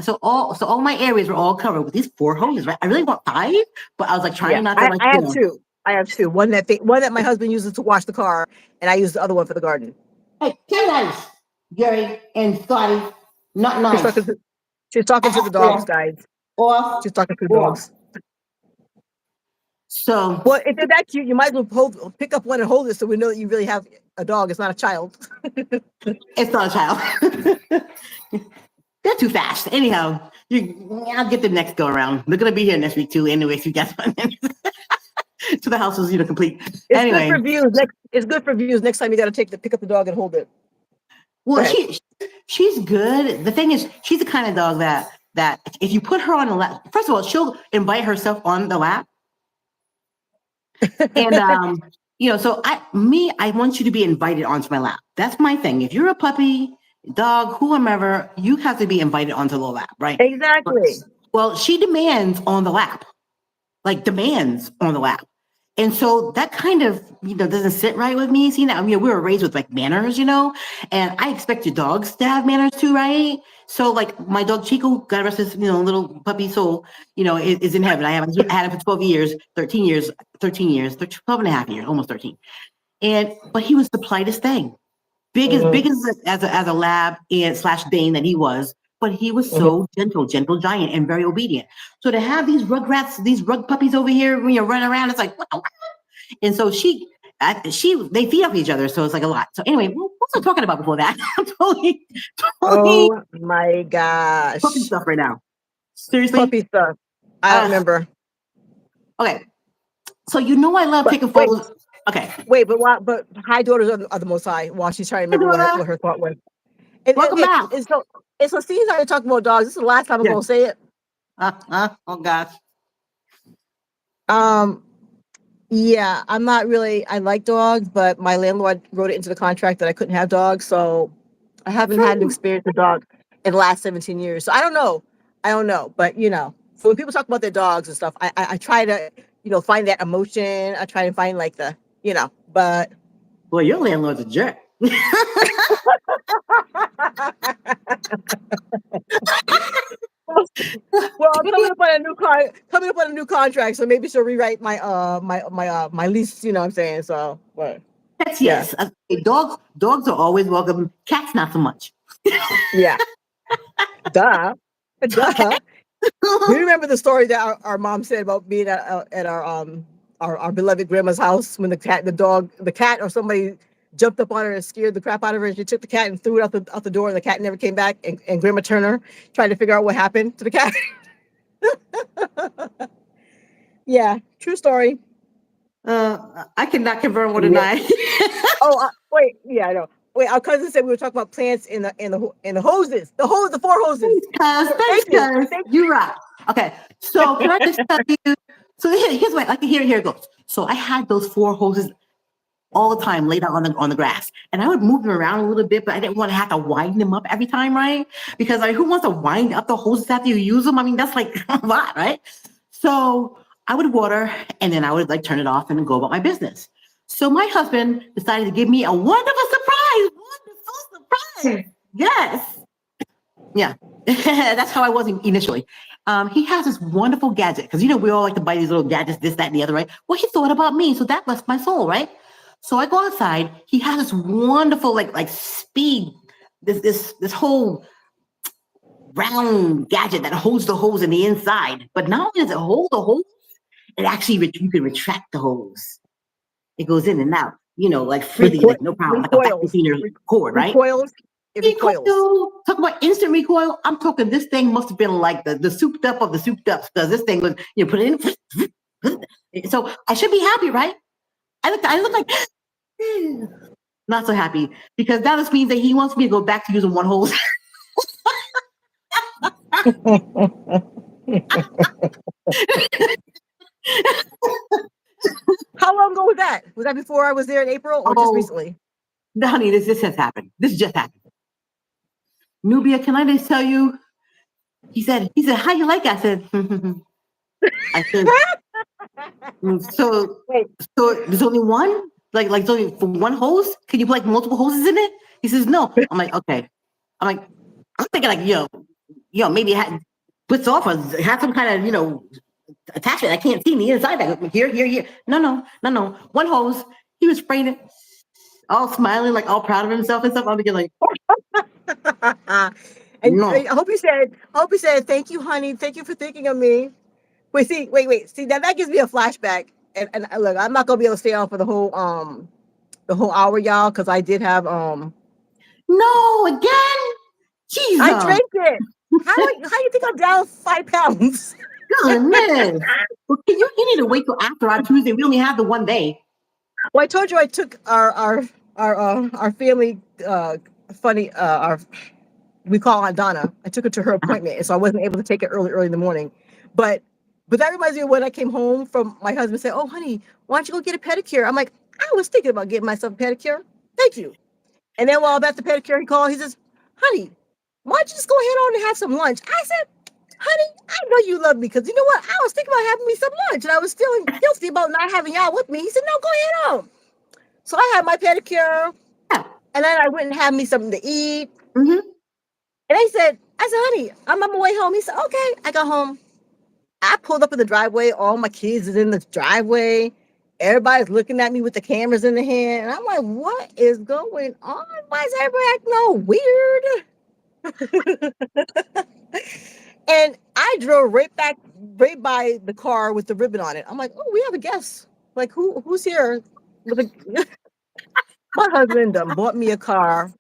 so all my areas were all covered with these 4 hoses, right? I really want 5, but I was like Yeah, trying not to like, I have two. I have two. One that my husband uses to wash the car, and I use the other one for the garden. hey, too nice, Gary and Scotty, not She's nice. talking to, she's talking to the dogs, Off, guys. off, She's talking to the off. dogs. So Well, if they're that cute, you might as well pick up one and hold it so we know that you really have a dog. It's not a child. it's not a child. They're too fast. Anyhow, I'll get them next go around. They're gonna be here next week too. Anyway, so you guys, so the house is complete. It's good Anyway, for views. It's good for views. Next time you got to pick up the dog and hold it. Go well, ahead. she's good. The thing is, she's the kind of dog that if you put her on the lap, first of all, she'll invite herself on the lap, and so I want you to be invited onto my lap. That's my thing. If you're a puppy, dog, whomever, you have to be invited onto the lap, right? Exactly. Well, she demands on the lap, like demands on the lap. And so that kind of, doesn't sit right with me. Seeing that, we were raised with like manners, and I expect your dogs to have manners too, right? So like my dog Chico, God rest his, little puppy soul, is in heaven. I had him for 12 years, 13 years, 12 and a half years, almost 13. But he was the politest thing. Big Mhm. as a lab and slash Dane that he was, but he was Mhm. so gentle giant and very obedient. So to have these rugrats, these rug puppies over here when you're running around, it's like, what the? And so they feed off each other, so it's like a lot. So anyway, what was I talking about before that? I'm totally Oh my puppy gosh. stuff right now. Seriously. Puppy stuff. I don't Uh, remember. okay, so I love But taking photos. Okay, but high daughters are the most high while she's trying to hi remember Dora, what her thought was. And welcome okay, back. and so seeing how you're talking about dogs, this is the last time I'm Yeah. gonna say it. Oh gosh. Um yeah, I'm not really I like dogs, but my landlord wrote it into the contract that I couldn't have dogs, so I haven't had an True. experience with dog in the last 17 years. So I don't know. I don't know. But so when people talk about their dogs and stuff, I try to, find that emotion. I try to find like but Boy, your landlord's a jerk. Well, I'm coming up on a new contract, so maybe she'll rewrite my lease. You know what I'm saying? So, but Pets, yeah, yes. Dogs are always welcome. Cats, not so much. yeah, duh, duh. We remember the story that our mom said about being at our beloved grandma's house when the cat or somebody jumped up on her and scared the crap out of her. And she took the cat and threw it out the door, and the cat never came back. And Grandma Turner tried to figure out what happened to the cat. Yeah, true story. I cannot confirm or Yeah. deny. Oh, wait. Yeah, I know. Wait, our cousin said we were talking about plants in the hoses. The 4 hoses. Thanks, Thank you. cuz. You rock. Okay, so can I just tell you? So here's what, like, here it goes. So I had those 4 hoses all the time laid out on the grass, and I would move them around a little bit, but I didn't want to have to wind them up every time, right? Because like, who wants to wind up the hoses after you use them? I mean, that's like a lot, right? So I would water, and then I would like turn it off and then go about my business. So my husband decided to give me a wonderful surprise. Wonderful surprise. Yes. Yeah. That's how I was initially. He has this wonderful gadget because we all like to buy these little gadgets, this, that, and the other, right? Well, he thought about me, so that blessed my soul, right? So I go outside. He has this wonderful like speed, this whole round gadget that holds the hose in the inside. But not only does it hold the hose, it actually you can retract the hose. It goes in and out, like freely, like no problem, like a vacuum cleaner cord, right? Recoils. It recoils. Talk about instant recoil. I'm talking this thing must have been like the souped up of the souped ups because this thing was, put it in. So I should be happy, right? I look like not so happy because that just means that he wants me to go back to using one hose. How long ago was that? Was that before I was there in April or just recently? No, honey, this just happened. This just happened. Nubia, can I just tell you? He said, how you like it? I said, I said, so there's only one? Like there's only for one hose? Can you put like multiple hoses in it? He says, no. I'm like, okay. I'm thinking like, maybe it had splits off or have some kind of, attachment. I can't see the inside. That here. No. One hose. He was spraying it, all smiling, like all proud of himself and stuff. I'm thinking like, and no. I hope he said, thank you, honey. Thank you for thinking of me. Wait. See, that gives me a flashback. And look, I'm not gonna be able to stay on for the whole hour, y'all, because I did have No, again? Jesus. I drank it. How you think I'm down 5 pounds? Goodness. Well, you need to wait till after our Tuesday. We only have the one day. Well, I told you I took our family we call Aunt Donna. I took her to her appointment, and so I wasn't able to take it early in the morning. But that reminds me of when I came home from my husband said, "Oh, honey, why don't you go get a pedicure?" I'm like, I was thinking about getting myself a pedicure. Thank you. And then while I'm at the pedicure, he called. He says, "Honey, why don't you just go ahead on and have some lunch?" I said, "Honey, I know you love me because you know what? I was thinking about having me some lunch, and I was feeling guilty about not having y'all with me." He said, "No, go ahead on." So I had my pedicure, and then I went and had me something to eat. Mm-hmm. And I said, "Honey, I'm on my way home." He said, "Okay." I got home. I pulled up in the driveway. All my kids is in the driveway. Everybody's looking at me with the cameras in the hand. And I'm like, what is going on? Why is everybody acting all weird? And I drove right by the car with the ribbon on it. I'm like, oh, we have a guest. Like, who's here? My husband bought me a car,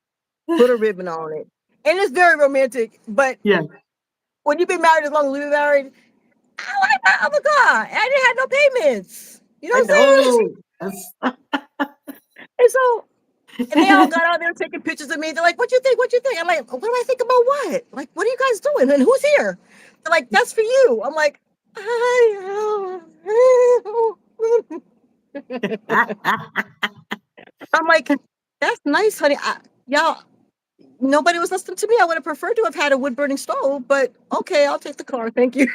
put a ribbon on it. And it's very romantic. But yeah, when you've been married as long as we've been married, I like my other car. I didn't have no payments. You know what I'm saying? And so, and they all got out there taking pictures of me. They're like, what you think? I'm like, what do I think about what? Like, what are you guys doing? And who's here? They're like, that's for you. I'm like, I'm like, that's nice, honey. Y'all, nobody was listening to me. I would have preferred to have had a wood burning stove, but okay, I'll take the car. Thank you.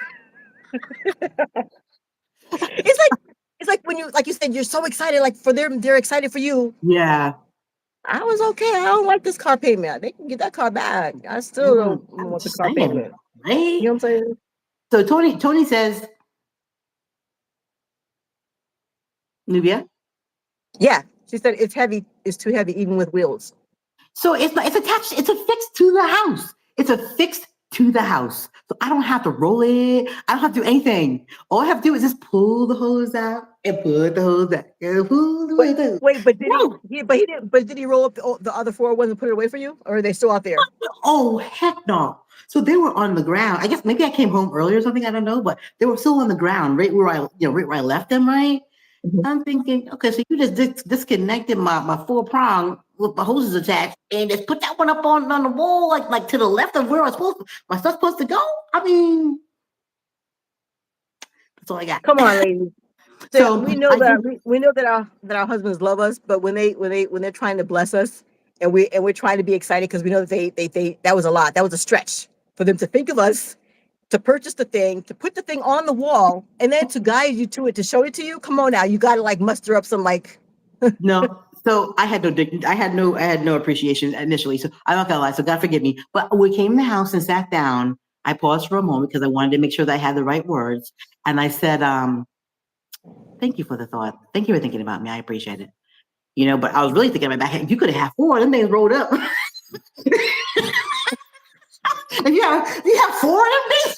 It's it's like when you, like you said, you're so excited, like for them, they're excited for you. Yeah. I was okay. I don't like this car payment. They can get that car back. I still don't I'm want the just car saying, payment. right? You know what I'm saying? So Tony says, Nubia. Yeah. She said it's heavy. It's too heavy, even with wheels. So it's attached. It's affixed to the house. It's affixed to the house. So I don't have to roll it. I don't have to do anything. All I have to do is just pull the hose out and put the hose out and pull the hose out. Wait, but did Woo! but he didn't. But did he roll up the other four ones and put it away for you, or are they still out there? Oh, heck no. So they were on the ground. I guess maybe I came home early or something. I don't know, but they were still on the ground, right where right where I left them, right? Mhm. I'm thinking, okay, so you just disconnected my four prong with the hoses attached and just put that one up on the wall, like to the left of where my stuff's supposed to go. I mean, that's all I got. Come on, ladies. So So we know I that did we know that our husbands love us, but when they're trying to bless us, and we're trying to be excited because we know that they that was a lot. That was a stretch for them to think of us, to purchase the thing, to put the thing on the wall, and then to guide you to it, to show it to you. Come on now, you got to like muster up some like. no. So I had no dignity. I had no appreciation initially. So I'm not gonna lie. So God forgive me. But when we came in the house and sat down, I paused for a moment because I wanted to make sure that I had the right words. And I said, thank you for the thought. Thank you for thinking about me. I appreciate it. You know, but I was really thinking in my back, you could have had four. Them things rolled up. If you have four of them things.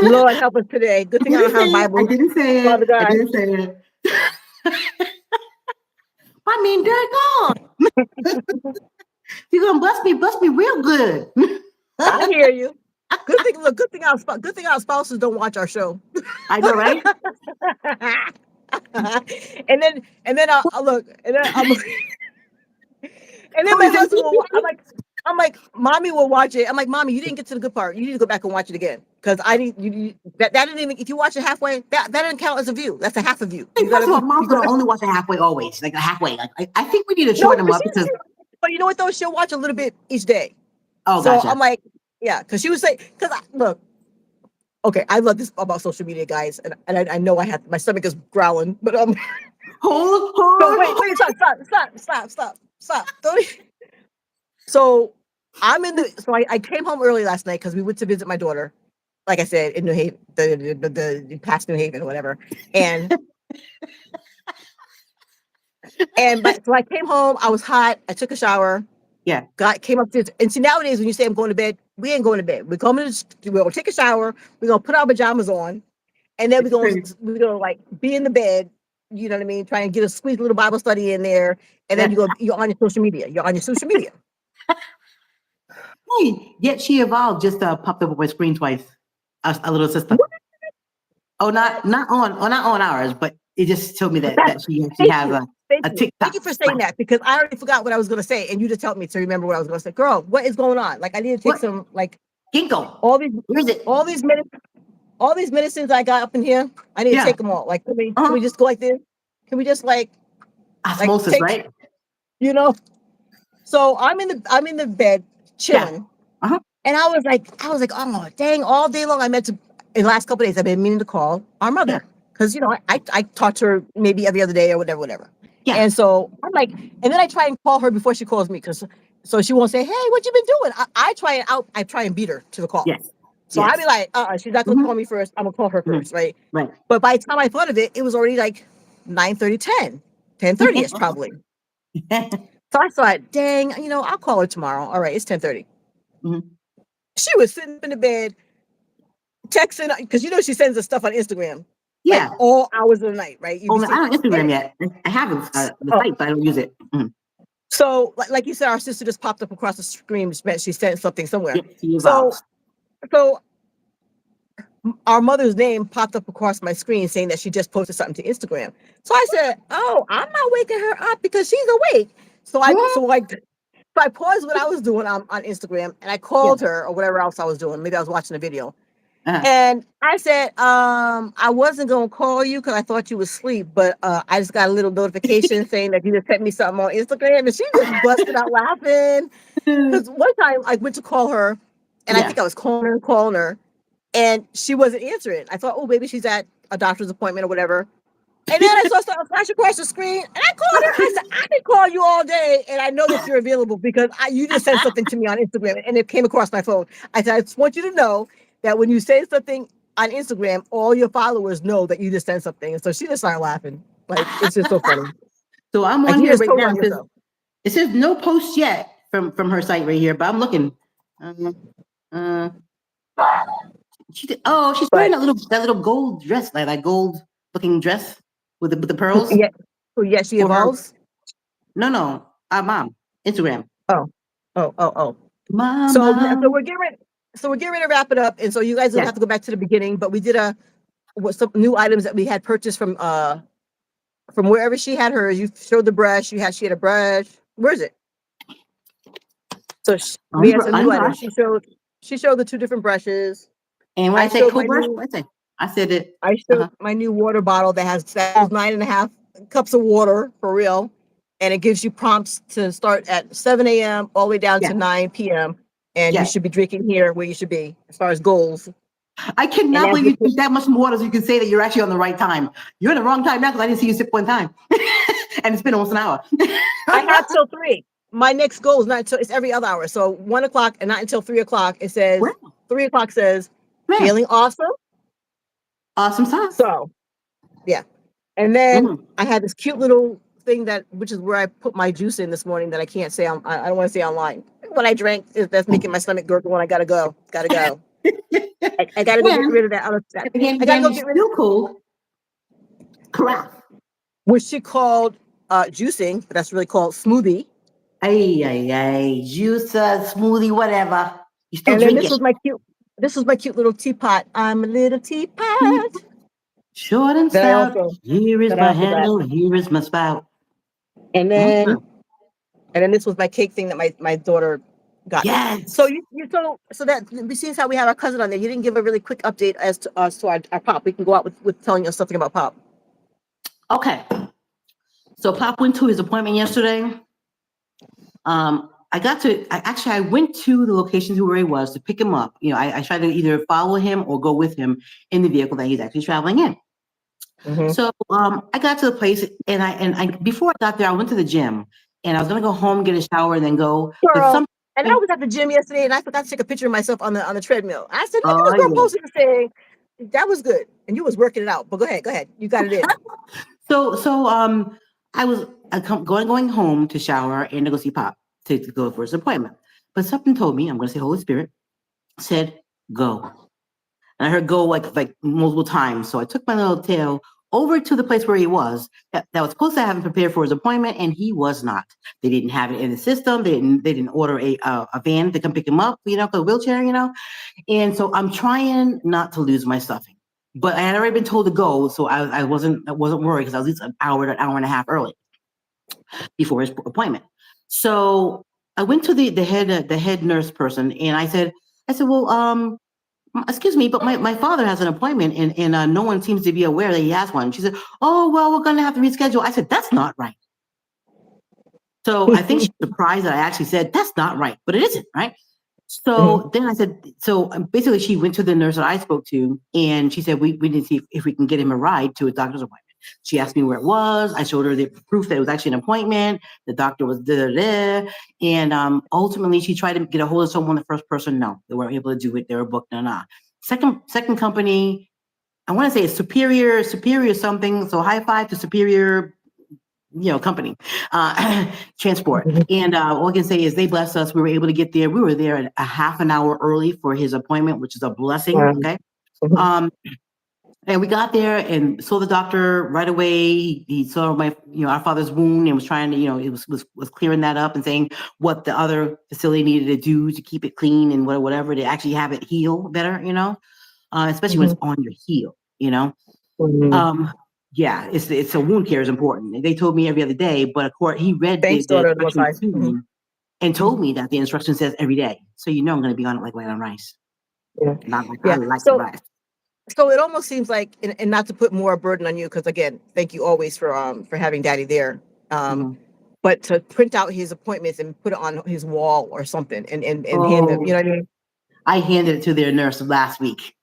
Lord help us today. Good thing I don't have a I Bible. didn't say it. Father I God. didn't say it. I mean, they're gone. You're gonna bless me real good. I hear you. Good thing. Look, good thing our spouses don't watch our show. I know, right? And then I'll look, and then and then Tony my said, husband will. I'm like, mommy will watch it. I'm like, mommy, you didn't get to the good part. You need to go back and watch it again because I need that didn't even. If you watch it halfway, that doesn't count as a view. That's a half a view. You first gotta of all, be. mom's You gonna gotta. only watch it halfway always, like halfway. Like I think we need to No, shorten them but up because but you know what though? She'll watch a little bit each day. oh So gotcha. I'm like, yeah, because she would say, look, okay, I love this about social media, guys, and I know I have my stomach is growling, but Hold, so hold, wait, stop. So I came home early last night because we went to visit my daughter, like I said, in New Haven, the past New Haven or whatever, and but so I came home, I was hot, I took a shower, yeah. came upstairs, and see nowadays when you say I'm going to bed, we ain't going to bed. We're gonna take a shower, we're gonna put our pajamas on, and then It's crazy. we're gonna like be in the bed, you know what I mean, try and get a squeeze little Bible study in there, and then Yeah. you're on your social media. You're on your social media. Hey, yet she evolved just popped up on my screen twice. A little sister. Oh, not on ours, but it just told me that she actually Thank has you. a Thank TikTok you for saying splash. that because I already forgot what I was going to say, and you just helped me to remember what I was going to say. Girl, what is going on? Like I need to take What? some like Ginkgo. all these Where is it? all these all these medicines I got up in here. I need to Yeah. take them all. Like can we Uh-huh. just go like this? Can we just like Osmosis, take right? you know? So I'm in the bed Yeah. chilling, Uh-huh. and I was like, oh dang! All day long I meant to. In the last couple of days, I've been meaning to call our Yeah. mother because I talk to her maybe every other day or whatever. Yeah. And so I'm like, and then I try and call her before she calls me because so she won't say, hey, what you been doing? I try and beat her to the call. Yes. So I'd be Yes. like, she's not gonna Mm-hmm. call me first. I'm gonna call her Mm-hmm. first, right? Right. But by the time I thought of it, it was already like 9:30, 10:30 ish probably. So I thought, dang, I'll call her tomorrow. All right, it's 10:30. Mhm. She was sitting up in the bed texting because she sends us stuff on Instagram like Yeah. all hours of the night, right? You Oh, be man, I seeing don't Instagram and yet. I have the oh, site, but I don't use it. Mhm. so like you said, our sister just popped up across the screen, which meant she sent something somewhere. Yep, she So evolves. so our mother's name popped up across my screen saying that she just posted something to Instagram. So I said, oh, I'm not waking her up because she's awake. So I paused what I was doing on Instagram and I Yeah. called her or whatever else I was doing. Maybe I was watching a video. Uh-huh. And I said, I wasn't gonna call you because I thought you was asleep, but I just got a little notification saying that you just sent me something on Instagram, and she just busted out laughing. Because one time I went to call her, and I Yeah. think I was calling her, and she wasn't answering. I thought, oh, maybe she's at a doctor's appointment or whatever. And then I saw something flash across the screen, and I called her. I said, I can call you all day, and I know that you're available because you just sent something to me on Instagram, and it came across my phone. I said, I just want you to know that when you say something on Instagram, all your followers know that you just sent something. And so she just started laughing. Like, it's just so funny. So I'm Like, on you here just right told now. on yourself. It says no post yet from her site right here, but I'm looking. She's wearing that little gold dress, like that gold looking dress with the pearls. Yeah. Oh, yeah, she For her. evolves. No, mom, Instagram. Oh. Mom. So we're getting ready. So we're getting ready to wrap it up, and so you guys will have to go back to the beginning. But we did some new items that we had purchased from wherever she had hers. You showed the brush. She had a brush. Where is it? So we had some new items. She showed the two different brushes. And when I say cool brush, I said it. I showed my new water bottle that has 9.5 cups of water for real, and it gives you prompts to start at 7 a.m. all the way down to 9 p.m. And you should be drinking here where you should be as far as goals. I cannot believe you drink that much water so you can say that you're actually on the right time. You're in the wrong time now because I didn't see you sip one time. And it's been almost an hour. I have till 3. My next goal is not until it's every other hour. So 1 o'clock and not until 3 o'clock. It says 3 o'clock says feeling awesome. Awesome sauce. So yeah. And then I had this cute little thing which is where I put my juice in this morning that I can't say I don't want to say online. What I drank that's making my stomach gurgle and I gotta go. I gotta go get rid of that other stuff. I gotta go get rid of cool. Correct. Which she called juicing, but that's really called smoothie. Juice, smoothie, whatever. You still and drink then this was my cute little teapot. I'm a little teapot. Short and stout. Here is my handle. Here is my spout. And then this was my cake thing that my daughter got. Yes. So so that seeing how we have our cousin on there, you didn't give a really quick update as to our pop. We can go out with telling us something about pop. Okay. So Pop went to his appointment yesterday. I went to the location where he was to pick him up. You know, I tried to either follow him or go with him in the vehicle that he's actually traveling in. So I got to the place and I before I got there, I went to the gym and I was gonna go home, get a shower, and then go. And I was at the gym yesterday and I forgot to take a picture of myself on the treadmill. I said, look at this girl posting this thing. That was good. And you was working it out. But go ahead. You got it in. So I was going home to shower and to go see Pop to go for his appointment. But something told me, I'm going to say Holy Spirit, said, go. And I heard go like multiple times. So I took my little tail over to the place where he was that was supposed to have him prepared for his appointment, and he was not. They didn't have it in the system. They didn't order a van to come pick him up, for the wheelchair, And so I'm trying not to lose my stuffing. But I had already been told to go, so I wasn't worried because I was at least an hour and a half early before his appointment. So I went to the head nurse person and I said, well, excuse me, but my father has an appointment and no one seems to be aware that he has one. She said, oh, well, we're going to have to reschedule. I said, that's not right. So I think she's surprised that I actually said, that's not right, but it isn't, right? So then I said, so basically she went to the nurse that I spoke to and she said, we need to see if we can get him a ride to a doctor's appointment. She asked me where it was. I showed her the proof that it was actually an appointment. The doctor was there. And ultimately she tried to get a hold of someone. The first person, no, they weren't able to do it. They were booked or not. Second company, I want to say it's superior something. So high five to Superior, company, transport. And all I can say is they blessed us. We were able to get there. We were there a half an hour early for his appointment, which is a blessing. Okay. And we got there and saw the doctor right away. He saw our father's wound and was trying to, it was clearing that up and saying what the other facility needed to do to keep it clean and whatever to actually have it heal better, especially when it's on your heel, Yeah, it's a wound care is important. They told me every other day, but of course he read the instructions to me and told me that the instruction says every day. So I'm going to be on it like white on rice. Yeah, not like I like the rice. So it almost seems like, and not to put more burden on you, because again, thank you always for having Daddy there. But to print out his appointments and put it on his wall or something, and hand them, you know what I mean? I handed it to their nurse last week.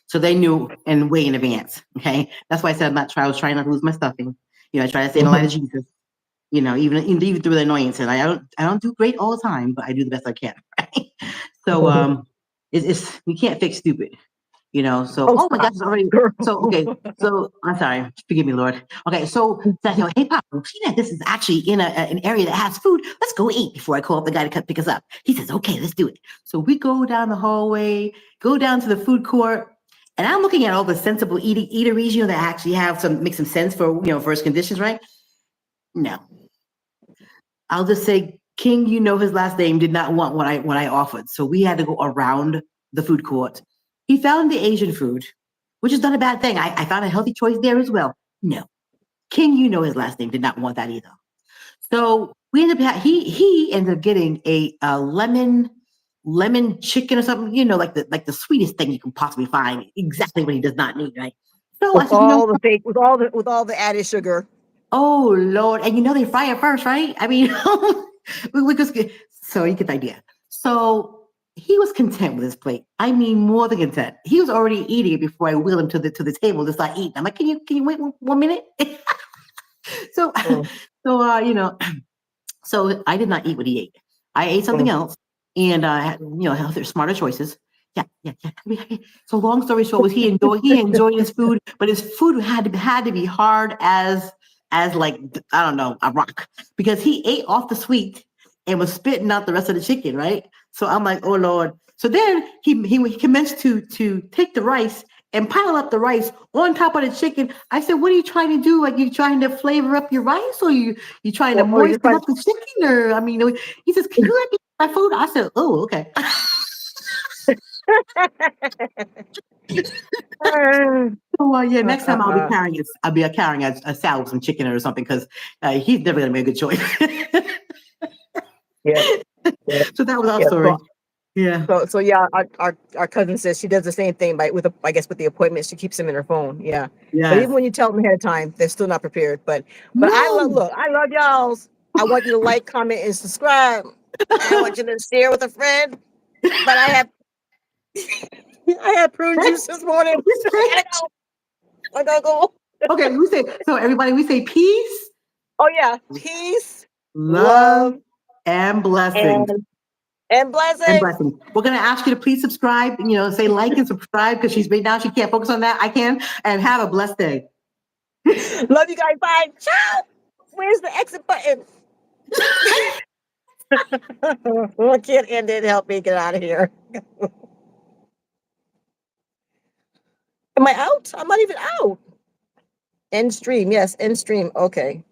So they knew and way in advance. Okay. That's why I said I was trying not to lose my stuffing. I try to stay in the light of Jesus, even through the annoyance. And I don't do great all the time, but I do the best I can. Right? So it's you can't fix stupid. So, Oh, oh my gosh, stop, it's already, girl. so, okay, so, I'm sorry, forgive me, Lord. Okay, so I said, hey, Pop, see that this is actually in an area that has food. Let's go eat before I call up the guy to pick us up. He says, okay, let's do it. So we go down the hallway, go down to the food court, and I'm looking at all the sensible eateries, that actually make some sense for, for his conditions, right? No, I'll just say, King, his last name did not want what I offered. So we had to go around the food court. He found the Asian food, which is not a bad thing. I found a healthy choice there as well. No, King, his last name did not want that either. So we ended up he ended up getting a lemon chicken or something, like the sweetest thing you can possibly find. Exactly what he does not need, right? So I With said, all the fake, with all the added sugar. oh Lord, and they fry it first, right? I mean, we just so you get the idea. So he was content with his plate. I mean, more than content. He was already eating it before I wheeled him to the table to start eating. I'm like, can you wait one minute? so Mm, so I did not eat what he ate. I ate something mm. else, and had healthier, smarter choices. Yeah, yeah, yeah. So long story short, was he enjoyed his food, but his food had to be hard as like I don't know, a rock, because he ate off the sweet and was spitting out the rest of the chicken, right? So I'm like, oh Lord. So then he commenced to take the rice and pile up the rice on top of the chicken. I said, what are you trying to do? Like, you trying to flavor up your rice, or you trying to Or you're moisten trying. up the chicken? Or I mean, he says, can you let me eat my food? I said, oh, okay. So yeah, next time I'll be carrying a salad with some chicken or something, because he's never gonna make a good choice. Yeah, yeah, So that was our yeah. story. Yeah. So yeah, our cousin says she does the same thing I guess with the appointments. She keeps them in her phone. Yeah, but Yes. even when you tell them ahead of time, they're still not prepared. But No. I love y'all's. I want you to like, comment, and subscribe. I want you to share with a friend. But I had prune juice this morning. I gotta go. I gotta go. Okay, we say so. Everybody, we say peace, Oh yeah, peace, love, love, and blessings. and And blessings. blessings. We're going to ask you to please subscribe, say like and subscribe, because she's right now, she can't focus on that. I can. And have a blessed day. Love you guys. Bye. Ciao. Where's the exit button? I can't end it. Help me get out of here. Am I out? I'm not even out. End stream. Yes, end stream. Okay.